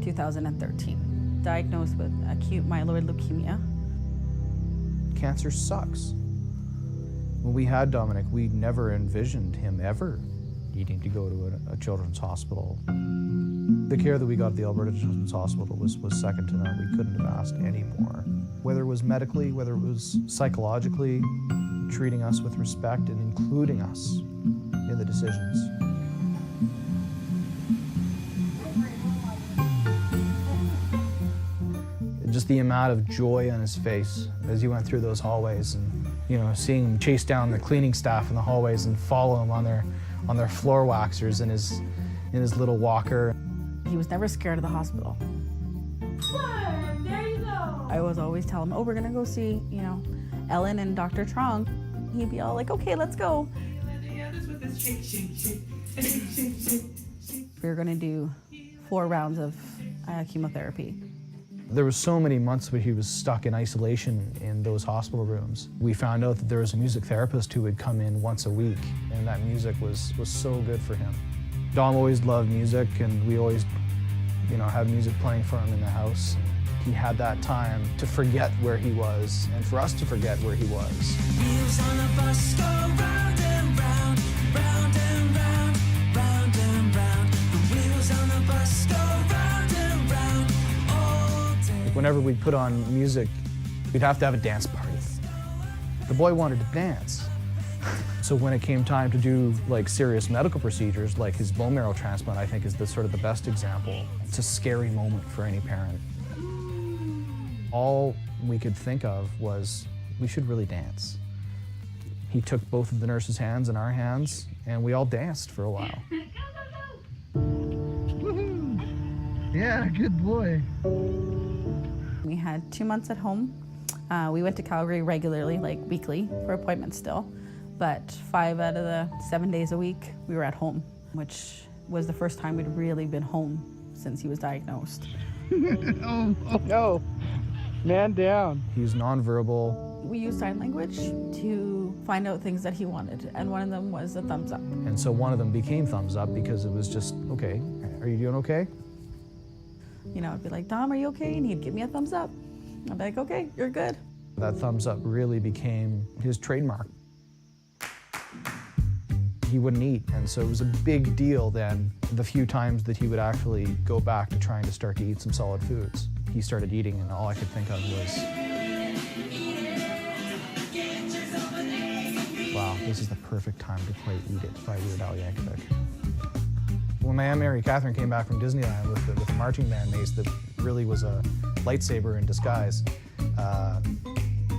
2013. Diagnosed with acute myeloid leukemia. Cancer sucks. When we had Dominic, we never envisioned him ever needing to go to a children's hospital. The care that we got at the Alberta Children's Hospital was second to none. We couldn't have asked any more. Whether it was medically, whether it was psychologically, treating us with respect and including us in the decisions. Just the amount of joy on his face as he went through those hallways, and seeing him chase down the cleaning staff in the hallways and follow him on their floor waxers in his little walker. He was never scared of the hospital. There you go. I was always telling him, oh, we're gonna go see, Ellen and Dr. Trong. He'd be all like, okay, let's go. We were gonna do 4 rounds of chemotherapy. There was so many months where he was stuck in isolation in those hospital rooms. We found out that there was a music therapist who would come in once a week, and that music was so good for him. Dom always loved music, and we always, had music playing for him in the house. He had that time to forget where he was, and for us to forget where he was. Wheels on a bus go round and round, round and round, round and round. The wheels on the bus go round and round all day. Whenever we'd put on music, we'd have to have a dance party. The boy wanted to dance. So when it came time to do serious medical procedures, like his bone marrow transplant, I think is the best example. It's a scary moment for any parent. All we could think of was, we should really dance. He took both of the nurse's hands in our hands, and we all danced for a while. Yeah, good boy. We had 2 months at home. We went to Calgary regularly, weekly, for appointments still. But 5 out of the 7 days a week, we were at home, which was the first time we'd really been home since he was diagnosed. Oh no, man down. He's nonverbal. We used sign language to find out things that he wanted, and one of them was a thumbs up. And so one of them became thumbs up because it was just, okay, are you doing okay? I'd be like, Dom, are you okay? And he'd give me a thumbs up. I'd be like, okay, you're good. That thumbs up really became his trademark. He wouldn't eat, and so it was a big deal then, the few times that he would actually go back to trying to start to eat some solid foods. He started eating, and all I could think of was, wow, this is the perfect time to play Eat It by Weird Al Yankovic. When my Aunt Mary Catherine came back from Disneyland with the marching band mace, that really was a lightsaber in disguise.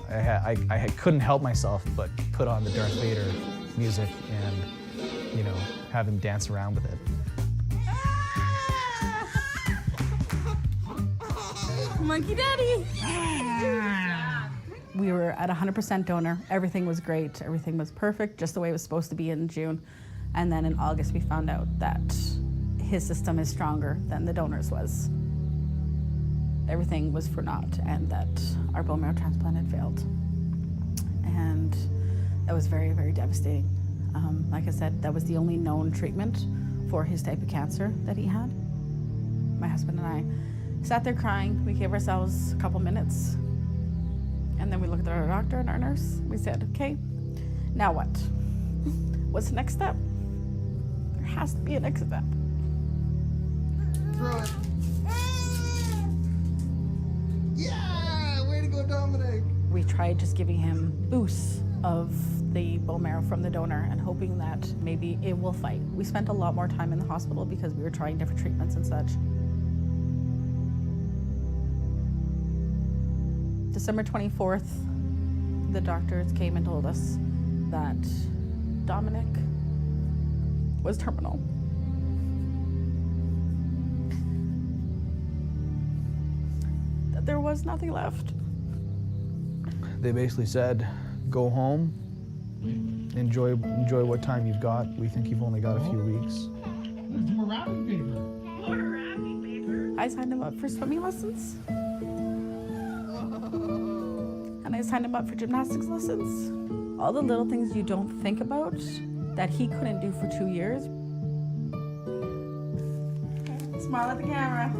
I couldn't help myself but put on the Darth Vader music and, you know, have him dance around with it. Monkey Daddy! We were at 100% donor. Everything was great. Everything was perfect, just the way it was supposed to be in June. And then in August, we found out that his system is stronger than the donor's was. Everything was for naught, and that our bone marrow transplant had failed. And that was very, very devastating. Like I said, that was the only known treatment for his type of cancer that he had. My husband and I sat there crying. We gave ourselves a couple minutes, and then we looked at our doctor and our nurse. We said, okay, now what? What's the next step? There has to be a next step. Throw it. Yeah! Way to go, Dominic! We tried just giving him boosts of the bone marrow from the donor and hoping that maybe it will fight. We spent a lot more time in the hospital because we were trying different treatments and such. December 24th, the doctors came and told us that Dominic was terminal. That there was nothing left. They basically said, go home, enjoy what time you've got. We think you've only got a few weeks. There's more wrapping paper. More wrapping paper. I signed him up for swimming lessons. And I signed him up for gymnastics lessons. All the little things you don't think about that he couldn't do for 2 years. Smile at the camera.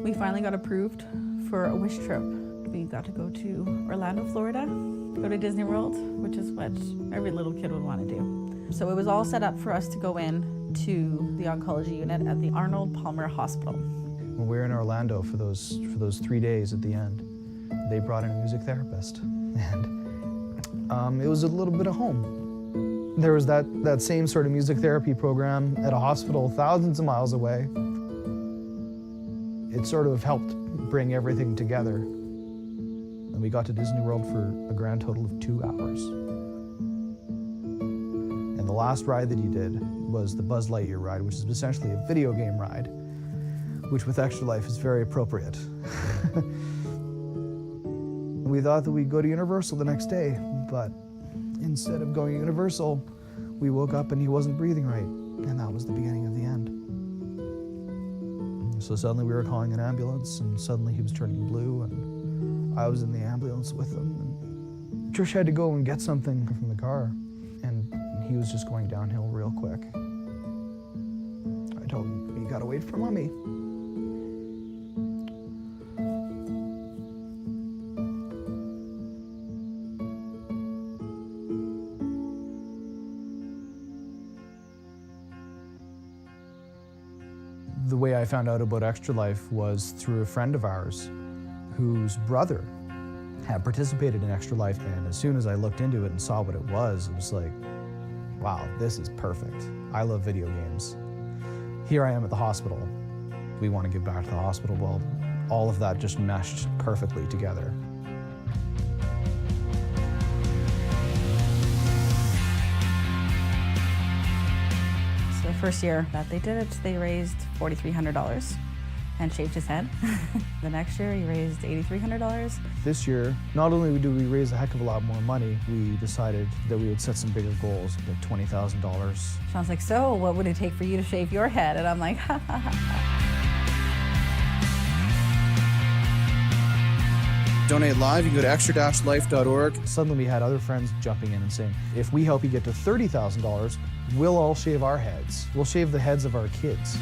We finally got approved for a wish trip. We got to go to Orlando, Florida, go to Disney World, which is what every little kid would want to do. So it was all set up for us to go in to the oncology unit at the Arnold Palmer Hospital. When we were in Orlando for those 3 days at the end, they brought in a music therapist, and it was a little bit of home. There was that same sort of music therapy program at a hospital thousands of miles away. It sort of helped bring everything together. And we got to Disney World for a grand total of 2 hours. And the last ride that he did was the Buzz Lightyear ride, which is essentially a video game ride, which with Extra Life is very appropriate. We thought that we'd go to Universal the next day, but instead of going to Universal, we woke up and he wasn't breathing right, and that was the beginning of the end. So suddenly we were calling an ambulance, and suddenly he was turning blue, and I was in the ambulance with him. And Trish had to go and get something from the car, and he was just going downhill real quick. I told him, you gotta wait for Mommy. The way I found out about Extra Life was through a friend of ours whose brother had participated in Extra Life, and as soon as I looked into it and saw what it was like, wow, this is perfect. I love video games. Here I am at the hospital. We want to give back to the hospital. Well, all of that just meshed perfectly together. The first year that they did it, they raised $4,300 and shaved his head. The next year, he raised $8,300. This year, not only did we raise a heck of a lot more money, we decided that we would set some bigger goals, like $20,000. Sean's like, so what would it take for you to shave your head? And I'm like, ha ha ha. Donate live, you can go to extra-life.org. Suddenly we had other friends jumping in and saying, if we help you get to $30,000, we'll all shave our heads. We'll shave the heads of our kids.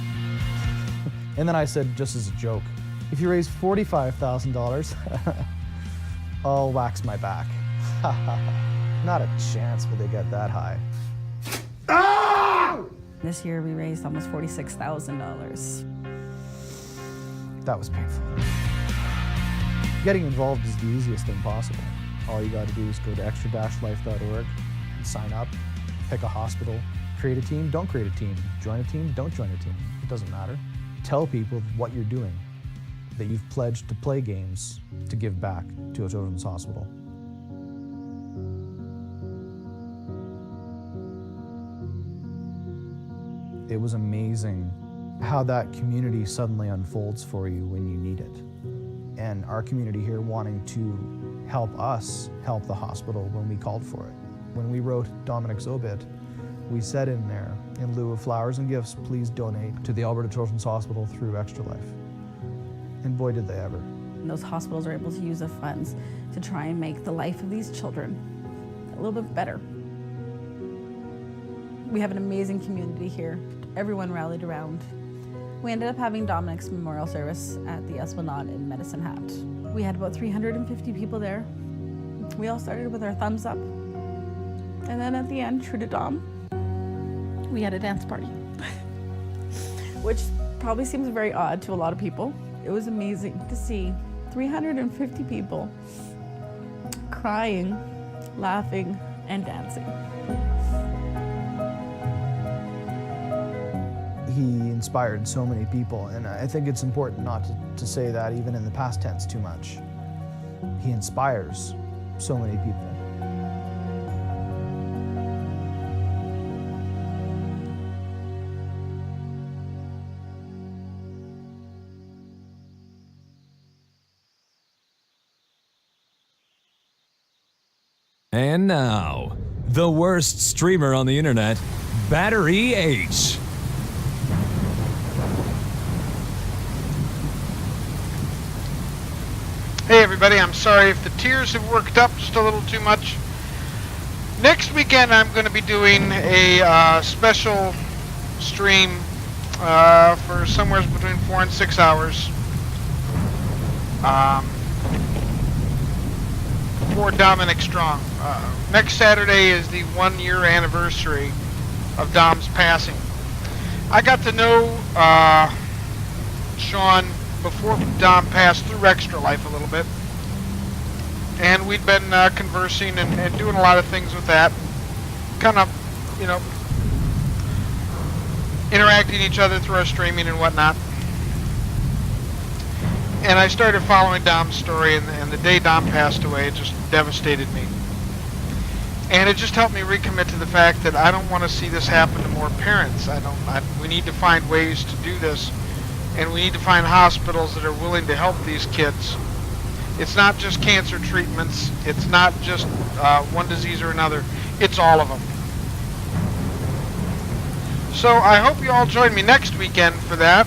And then I said, just as a joke, if you raise $45,000, I'll wax my back. Not a chance will they get that high. Ah! This year we raised almost $46,000. That was painful. Getting involved is the easiest thing possible. All you got to do is go to extra-life.org and sign up, pick a hospital, create a team, don't create a team, join a team, don't join a team. It doesn't matter. tell people what you're doing, that you've pledged to play games to give back to a children's hospital. It was amazing how that community suddenly unfolds for you when you need it. And our community here wanting to help us help the hospital when we called for it. When we wrote Dominic's obit, we said in there, in lieu of flowers and gifts, please donate to the Alberta Children's Hospital through EXTRALIFE. And boy, did they ever. And those hospitals are able to use the funds to try and make the life of these children a little bit better. We have an amazing community here. Everyone rallied around. We ended up having Dominic's memorial service at the Esplanade in Medicine Hat. We had about 350 people there. We all started with our thumbs up. And then at the end, true to Dom, we had a dance party, which probably seems very odd to a lot of people. It was amazing to see 350 people crying, laughing, and dancing. He inspired so many people, and I think it's important not to say that even in the past tense too much. He inspires so many people. And now, the worst streamer on the internet, Battery H. Hey everybody, I'm sorry if the tears have worked up just a little too much. Next weekend I'm going to be doing a special stream for somewhere between 4 and 6 hours for Dominic Strong. Next Saturday is the 1-year anniversary of Dom's passing. I got to know Sean before Dom passed through EXTRALIFE a little bit, and we'd been conversing and doing a lot of things with that, kind of, you know, interacting each other through our streaming and whatnot. And I started following Dom's story, and the day Dom passed away, it just devastated me. And it just helped me recommit to the fact that I don't want to see this happen to more parents. We need to find ways to do this, and we need to find hospitals that are willing to help these kids. It's not just cancer treatments. It's not just one disease or another. It's all of them. So I hope you all join me next weekend for that.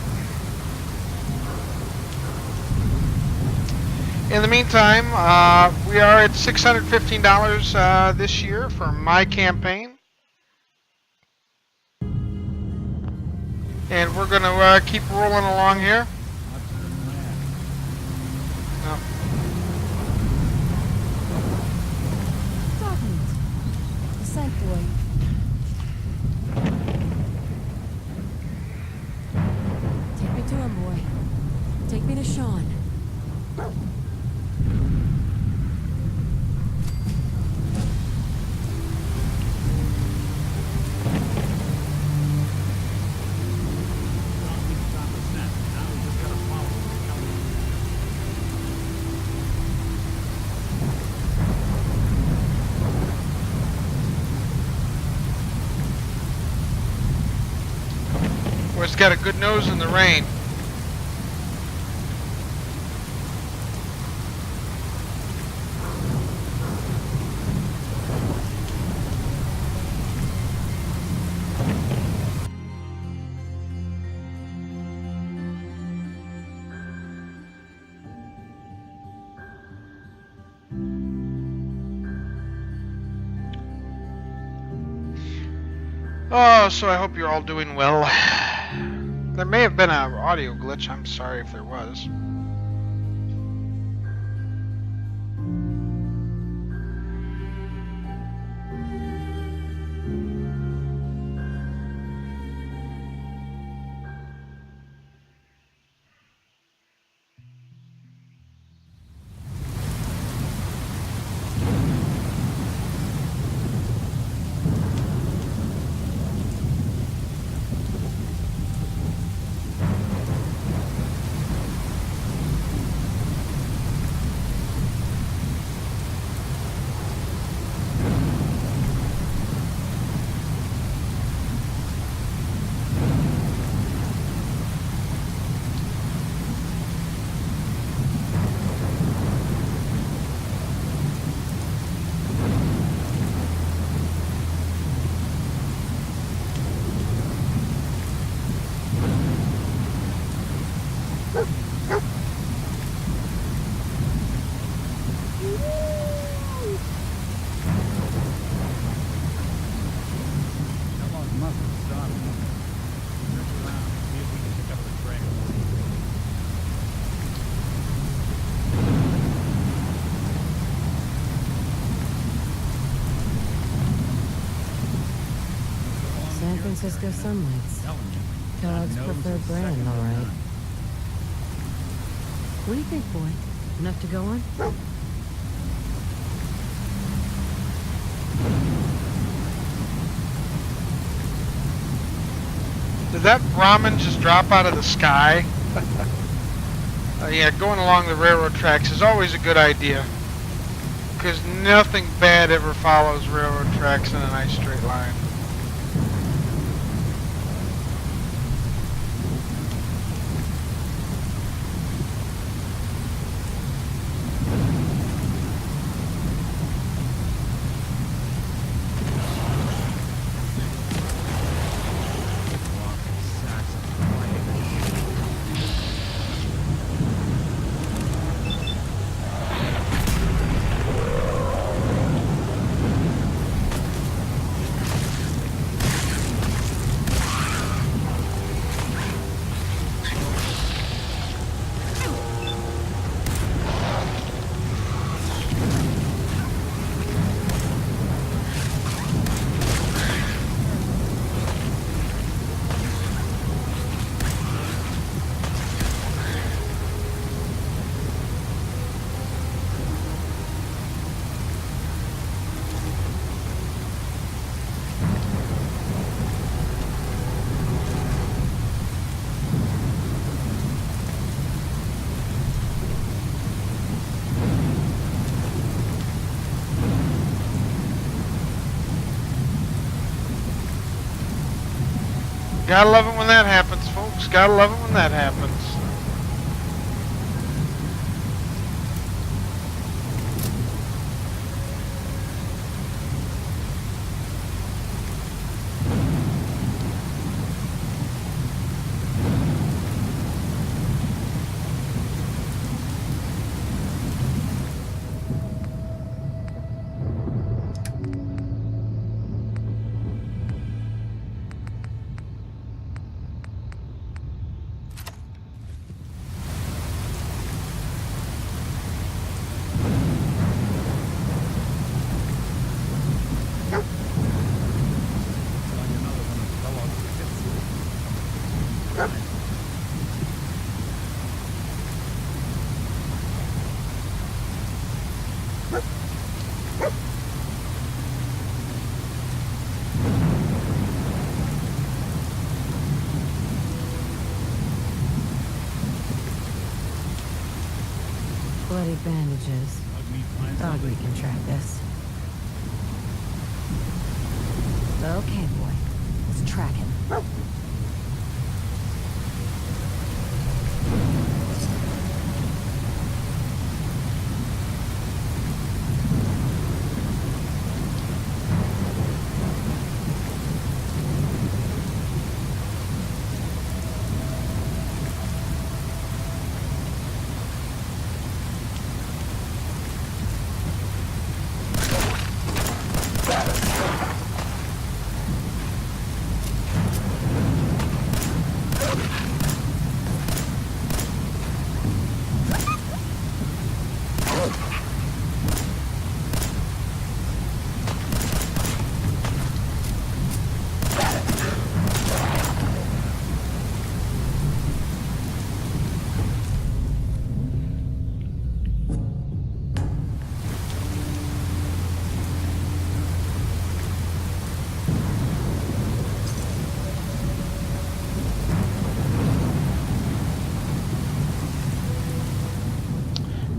In the meantime, we are at $615 this year for my campaign. And we're going to keep rolling along here. No. The scent boy. Take me to him, boy. Take me to Sean. It's got a good nose in the rain. Oh, so I hope you're all doing well. There may have been an audio glitch. I'm sorry if there was. and stop. Search around. See if we can pick up the trail. San Francisco sunlights. Kellogg's preferred brand, all right. What do you think, boy? Enough to go on? Did that ramen just drop out of the sky? Yeah, going along the railroad tracks is always a good idea. Because nothing bad ever follows railroad tracks in a nice straight line. Gotta love it when that happens, folks. Gotta love it when that happens. Bloody bandages. Dog meat can track this. Okay, boy. Let's track him.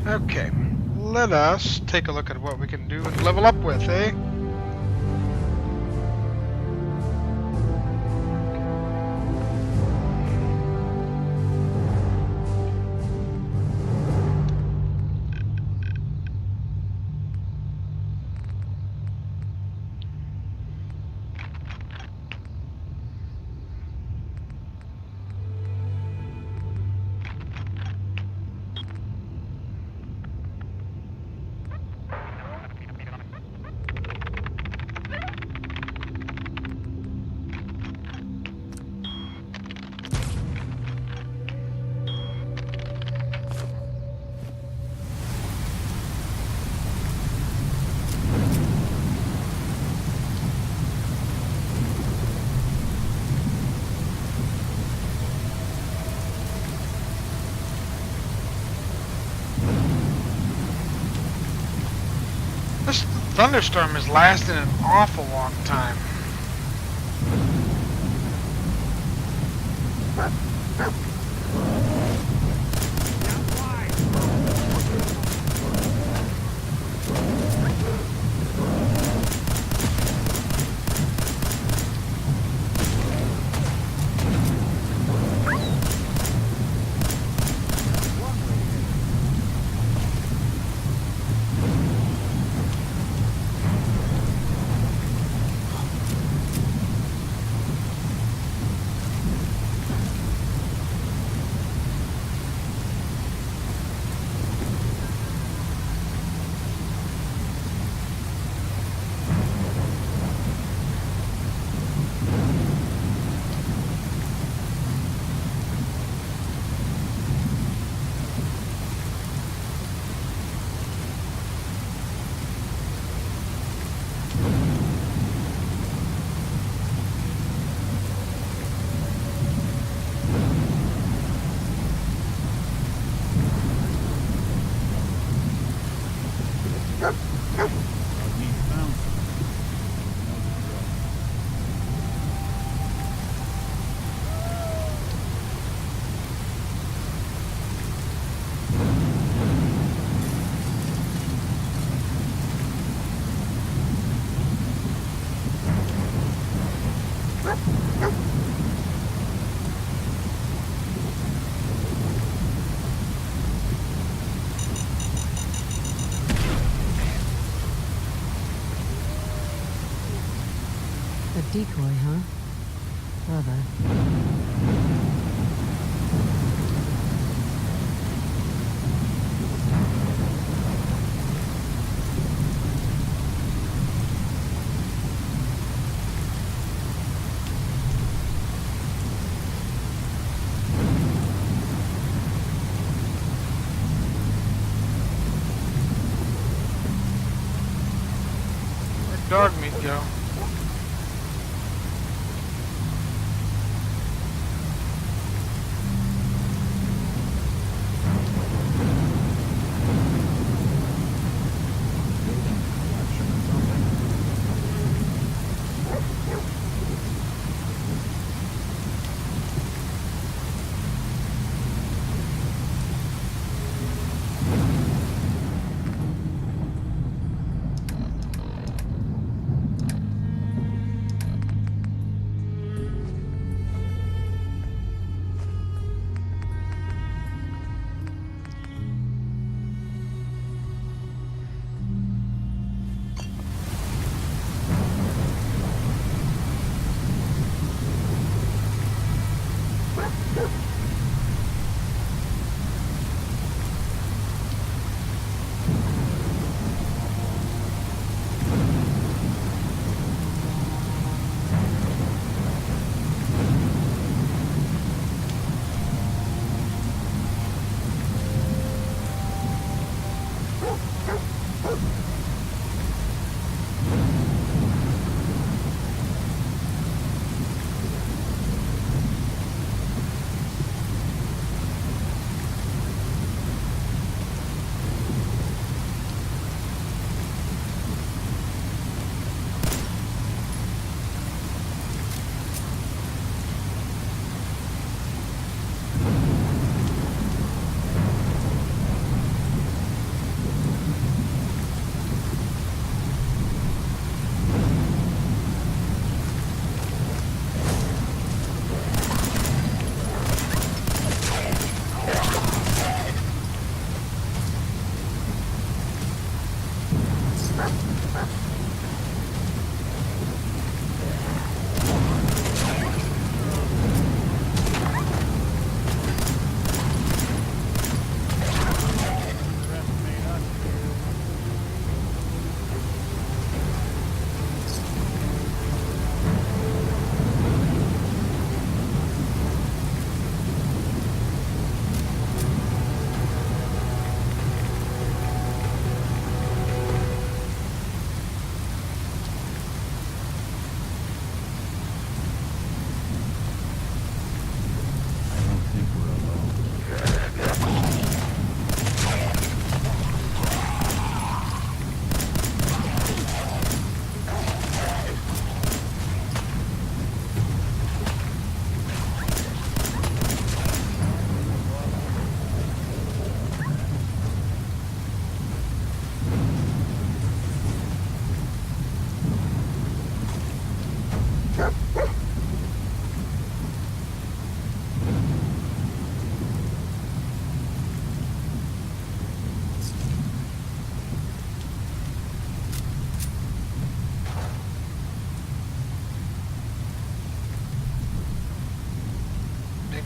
Okay, let us take a look at what we can do and level up with, eh? thunderstorm is lasting an awful long time. A decoy, huh? Clever. Where'd dog meat go?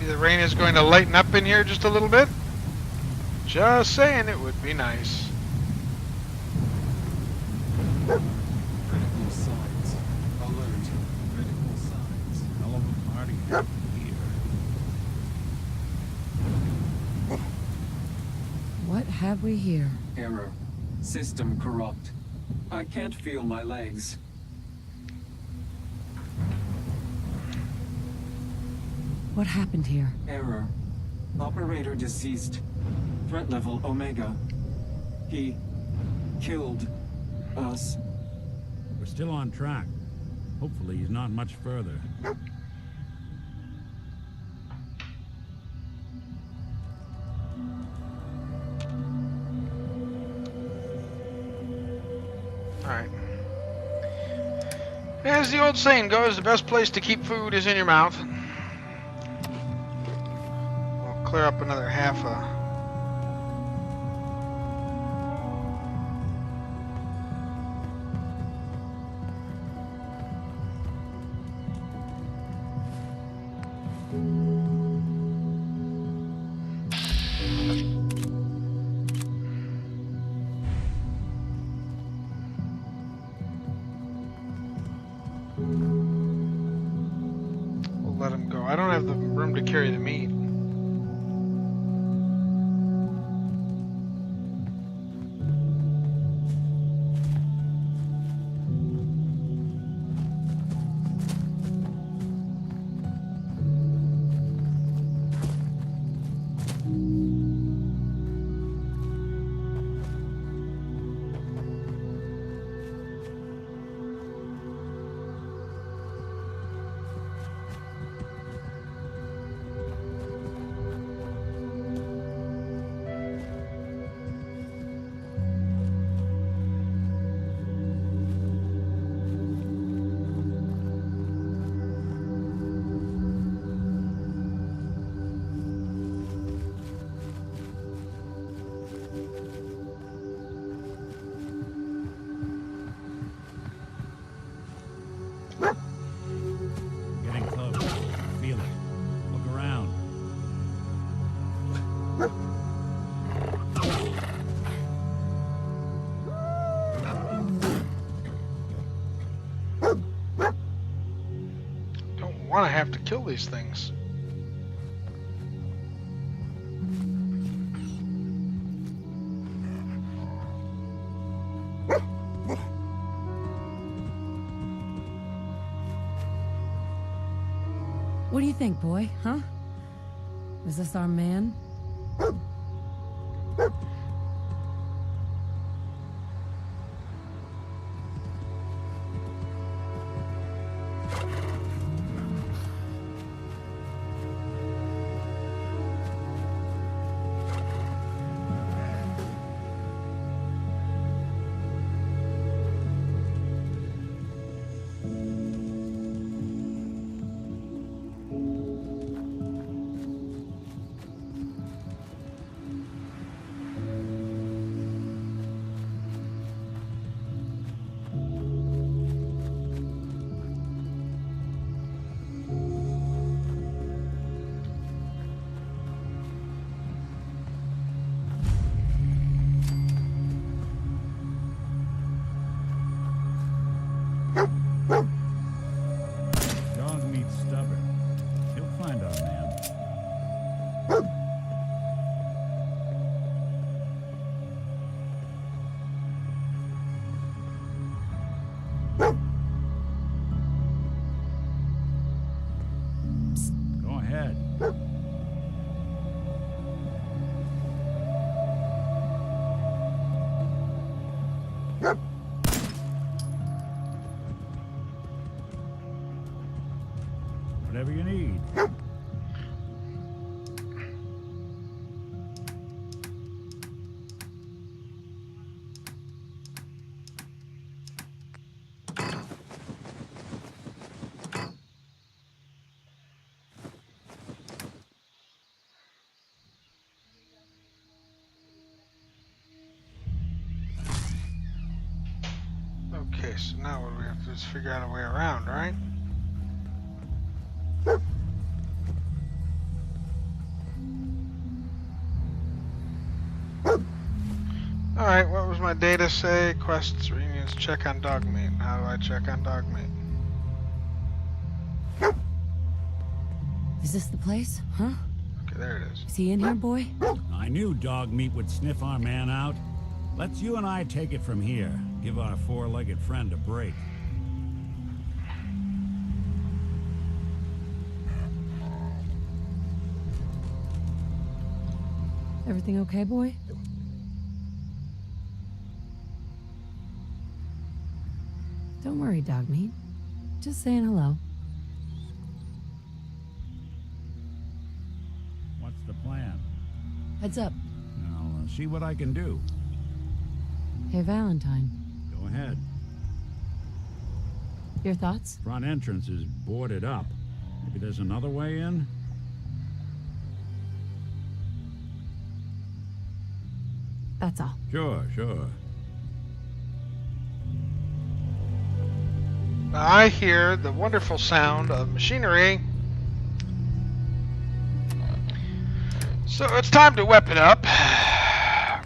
Maybe the rain is going to lighten up in here just a little bit. Just saying, it would be nice. Critical signs. Alert. Critical signs. Hell of a party here. What have we here? Error. System corrupt. I can't feel my legs. What happened here? Error. Operator deceased. Threat level Omega. He killed us. We're still on track. Hopefully he's not much further. Alright. As the old saying goes, the best place to keep food is in your mouth. We'll clear up another half a... let him go. I don't have the room to carry the meat. Getting close. Feel it. Look around. Don't want to have to kill these things. What do you think, boy? Huh? Is this our man? Dog meat's stubborn. He'll find our man. Go ahead. Whatever you need. Okay, so now what do we have to do is figure out a way around, right? Alright, what was my data say? Quests, reunions, check on dog meat. How do I check on dog meat? Is this the place? Huh? Okay, there it is. Is he in here, boy? I knew dog meat would sniff our man out. Let's you and I take it from here. Give our four-legged friend a break. Everything okay, boy? Don't worry, dog meat. Just saying hello. What's the plan? Heads up. I'll see what I can do. Hey, Valentine. Go ahead. Your thoughts? Front entrance is boarded up. Maybe there's another way in? That's all. Sure, sure. I hear the wonderful sound of machinery. So it's time to weapon up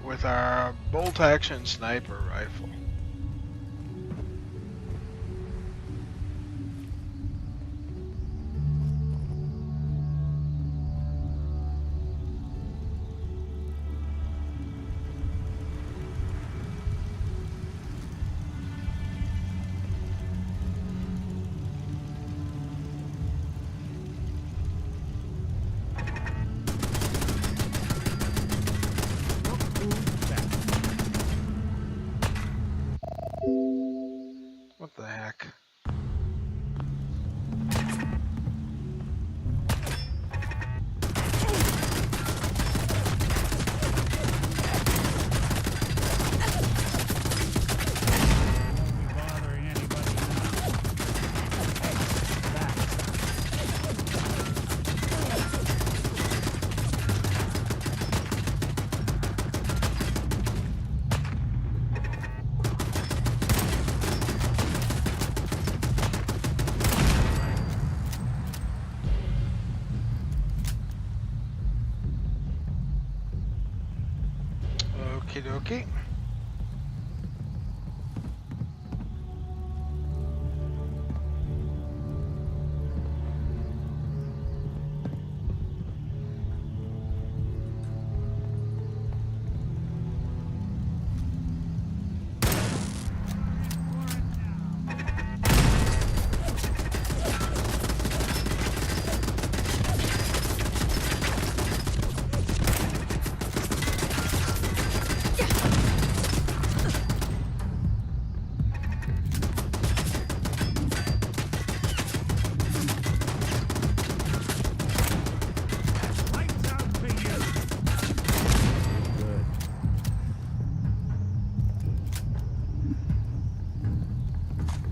with our bolt-action sniper rifle. What the heck? Okie dokie.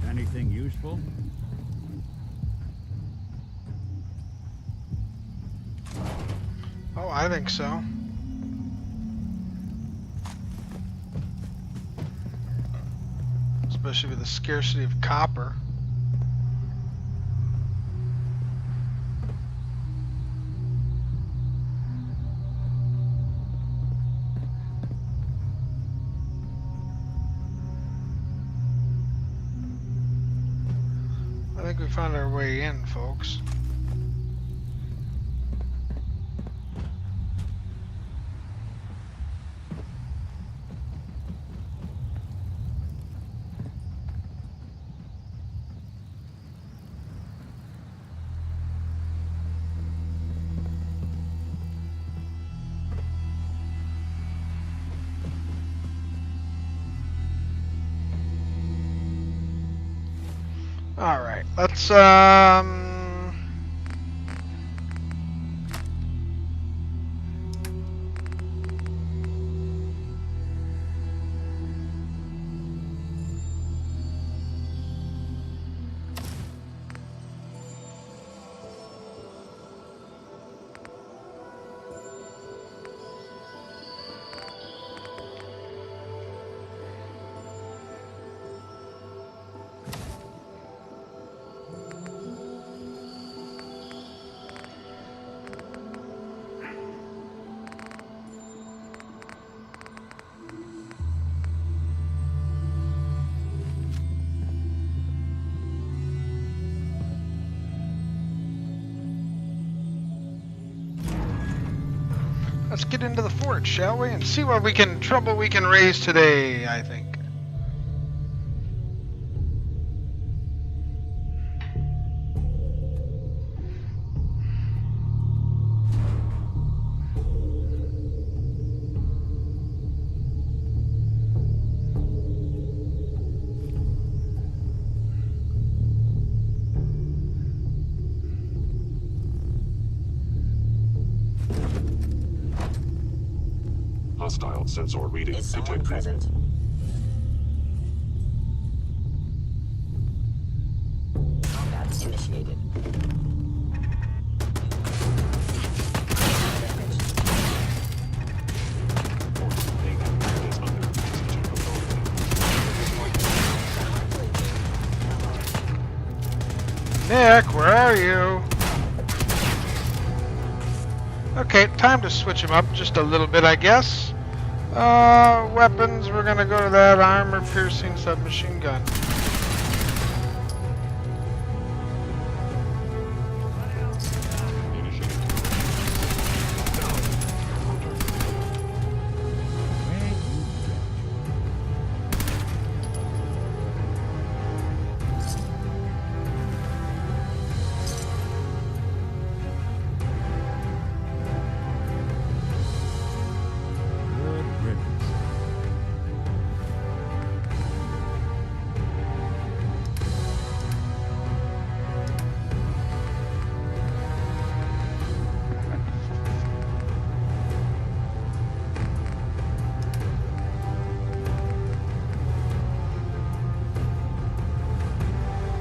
Anything useful? Oh, I think so. Especially with the scarcity of copper. I think we found our way in, folks. All right, let's Let's get into the fort, shall we? And see what trouble we can raise today, I think. Hostile sensor reading detected. Present? Combat initiated. Nick, where are you? Okay, time to switch him up just a little bit, I guess. Weapons, we're gonna go to that armor-piercing submachine gun.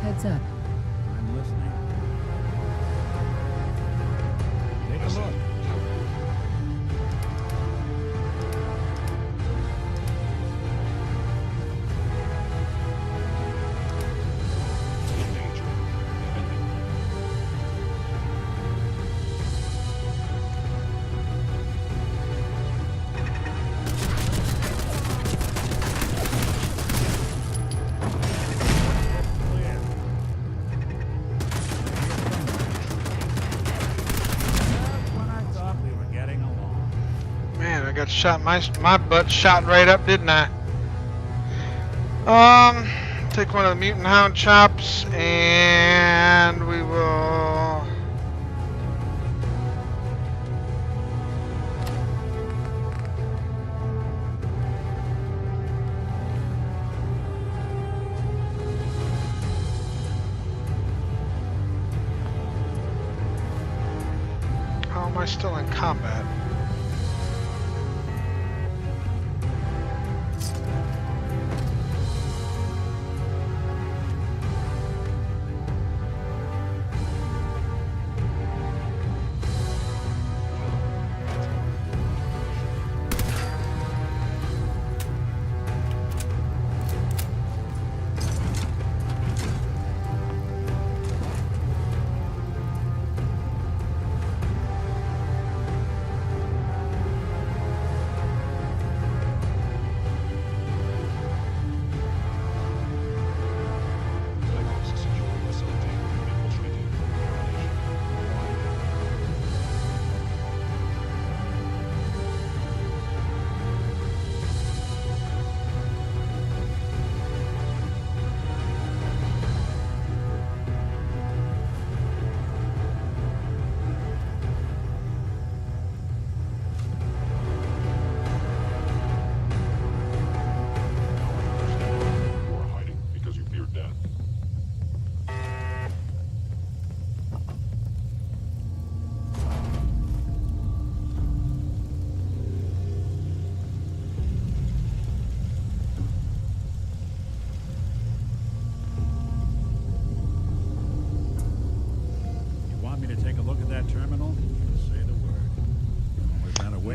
Heads up. I'm listening. Take a look. Man, I got shot, my butt shot right up, didn't I? Take one of the mutant hound chops, and we will. How am I still in combat?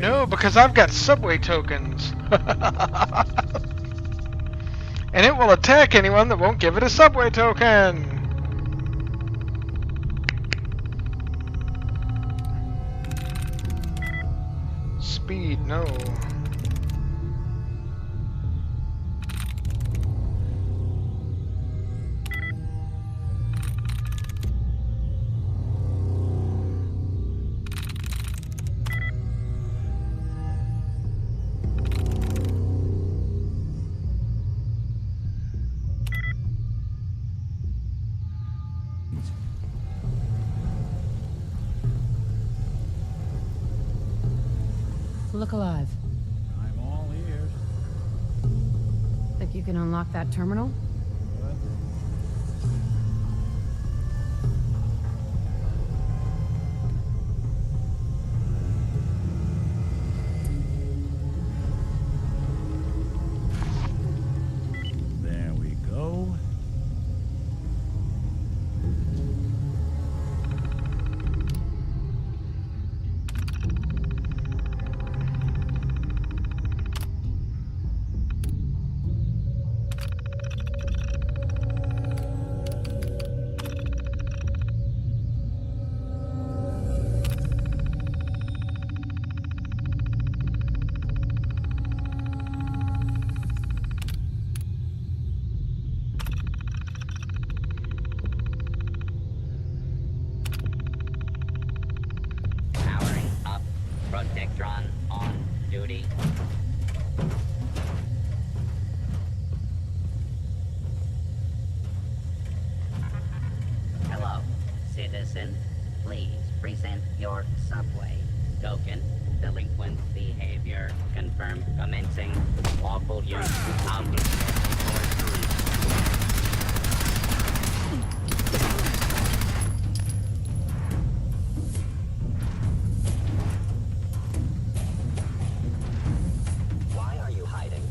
No, because I've got subway tokens. And it will attack anyone that won't give it a subway token. Speed, no. Look alive. I'm all ears. Think you can unlock that terminal? There we go. Powering up. Protectron on duty. Hello, citizen. Please present your subway token. Delinquent behavior. Confirm commencing lawful use of... Why are you hiding?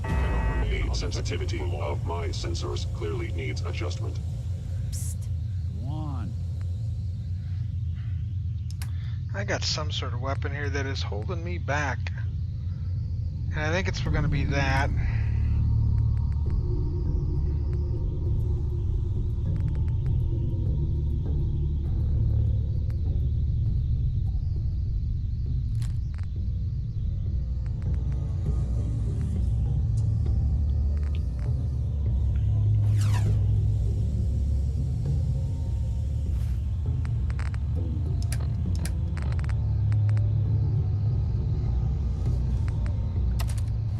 The sensitivity of my sensors clearly needs adjustment. Go on. I got some sort of weapon here that is holding me back. And I think it's going to be that.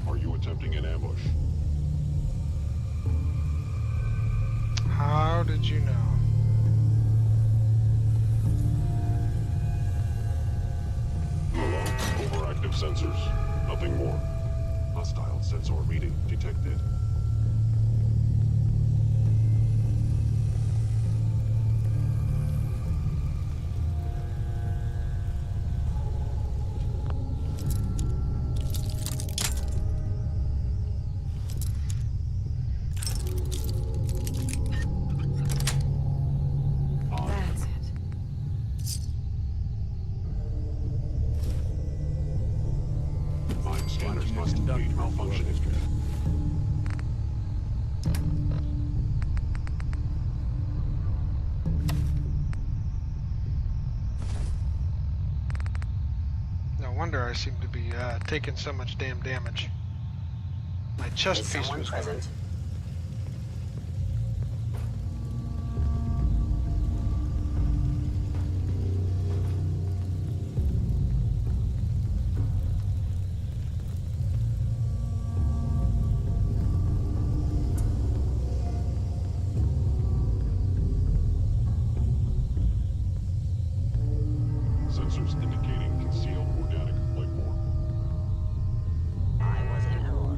Are you attempting an ambush? How did you know? Hello, overactive sensors. Nothing more. Hostile sensor reading detected. That's it. Mind scanners must be malfunctioning. No wonder I seem to be taking so much damn damage. My chest Is piece someone was present? Sensors indicating concealed organic life form. I was in error.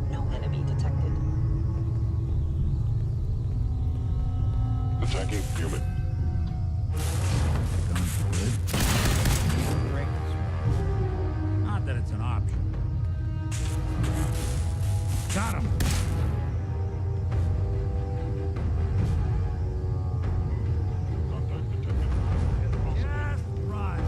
No enemy detected. Attacking human. Going for it. Break this. Not that it's an option. Got him. Contact detected. Just right.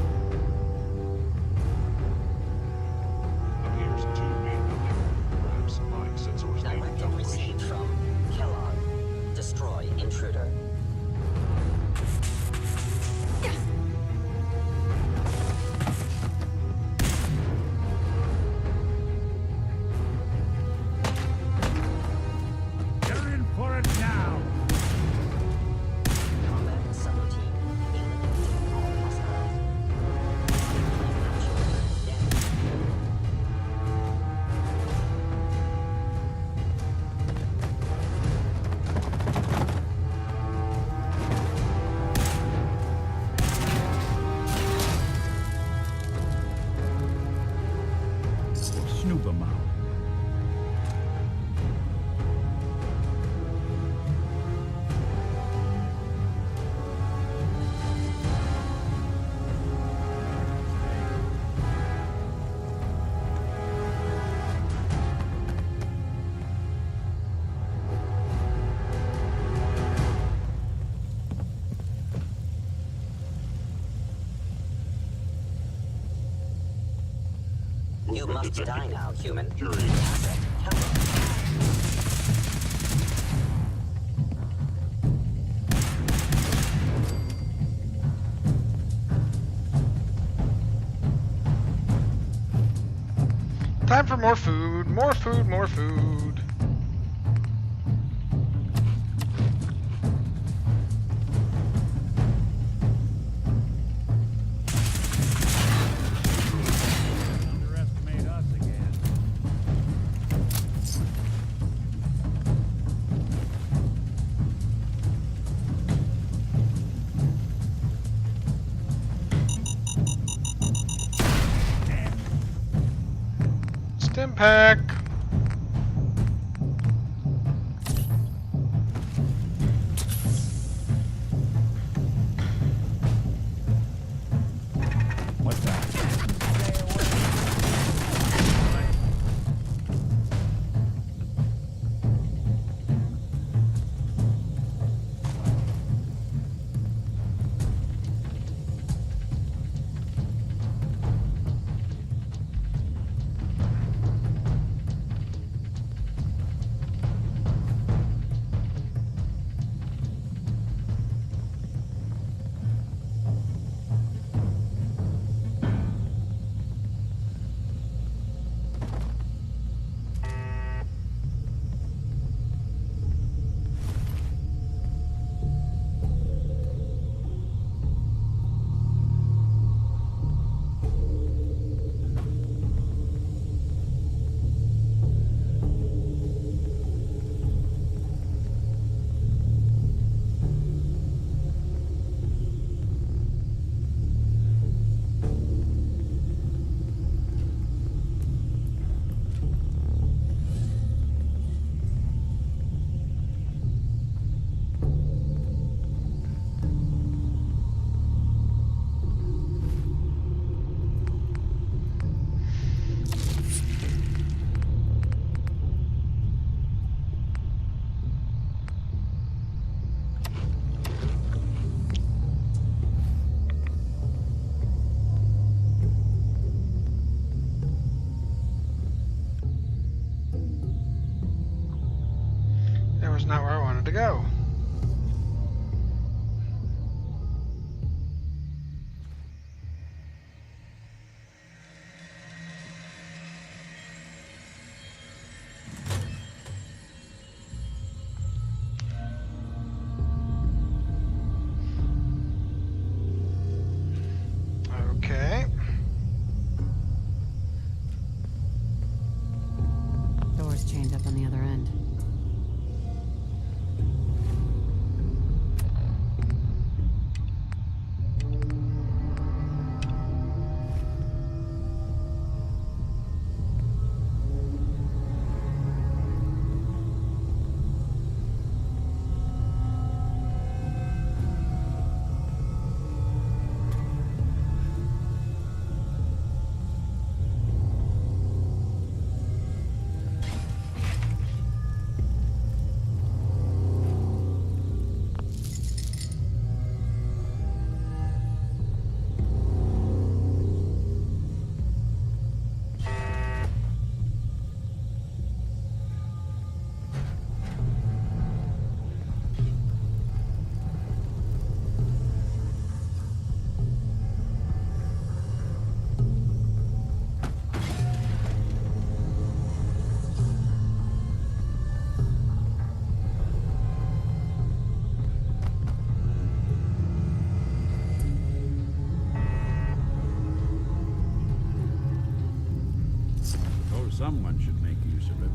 You must die now, human. Time for more food, more food, more food. Underestimate us again. Stim pack. What's that? That was not where I wanted to go. Okay. Door's chained up on the other end. Someone should make use of it.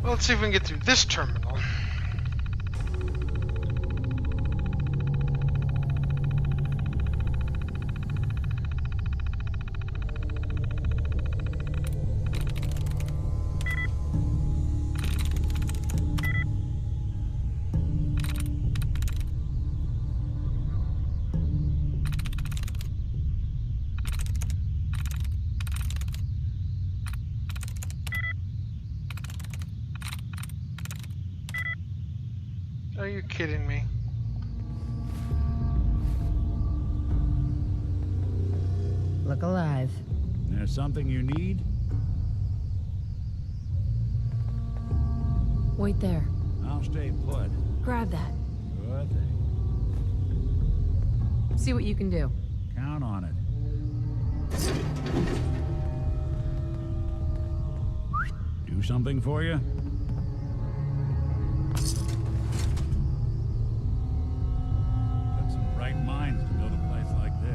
Well, let's see if we can get through this terminal. Are you kidding me? Look alive. There's something you need? Wait there. I'll stay put. Grab that. Sure thing. See what you can do. Count on it. Do something for you? Took some bright minds to build a place like this.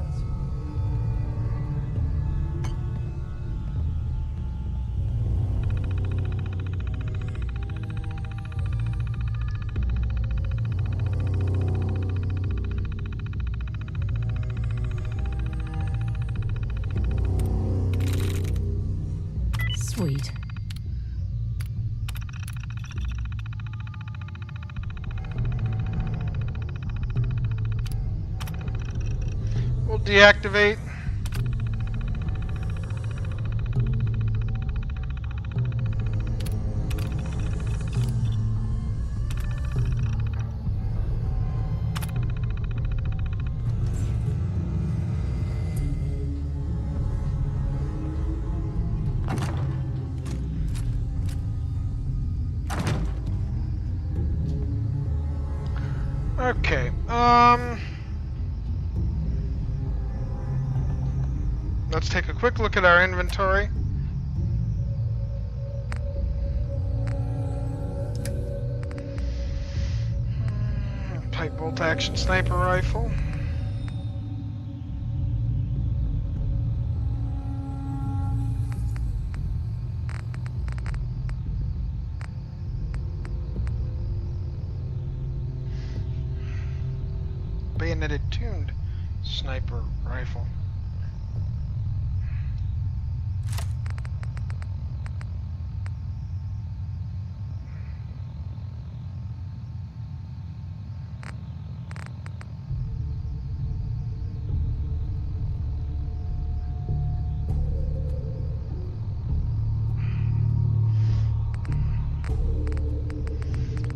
Sweet. We'll deactivate. Okay, let's take a quick look at our inventory. Pipe bolt action sniper rifle. Bayoneted tuned sniper rifle.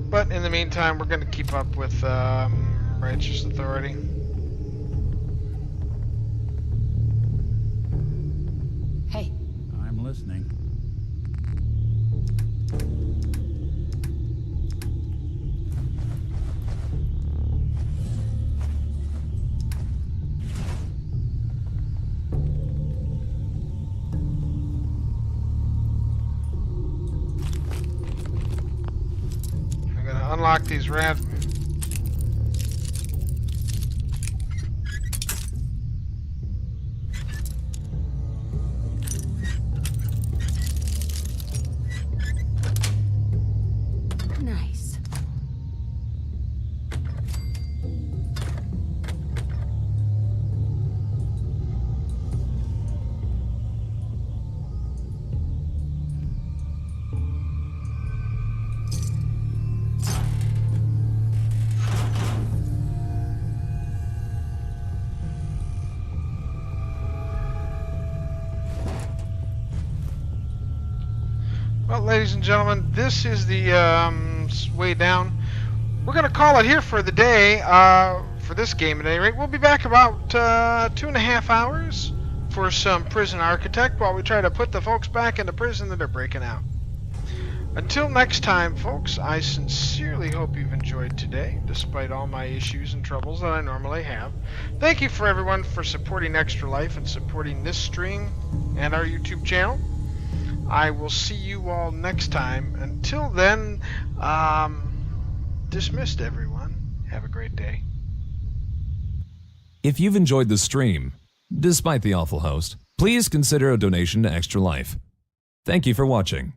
But in the meantime, we're going to keep up with Righteous Authority. Hey. I'm listening. I'm going to unlock these red. Nice. Well, ladies and gentlemen, this is the way down. We're going to call it here for the day, for this game at any rate. We'll be back about 2.5 hours for some Prison Architect while we try to put the folks back into prison that are breaking out. Until next time, folks, I sincerely hope you've enjoyed today, despite all my issues and troubles that I normally have. Thank you for everyone for supporting Extra Life and supporting this stream and our YouTube channel. I will see you all next time. Until then, dismissed everyone. Have a great day. If you've enjoyed the stream, despite the awful host, please consider a donation to Extra Life. Thank you for watching.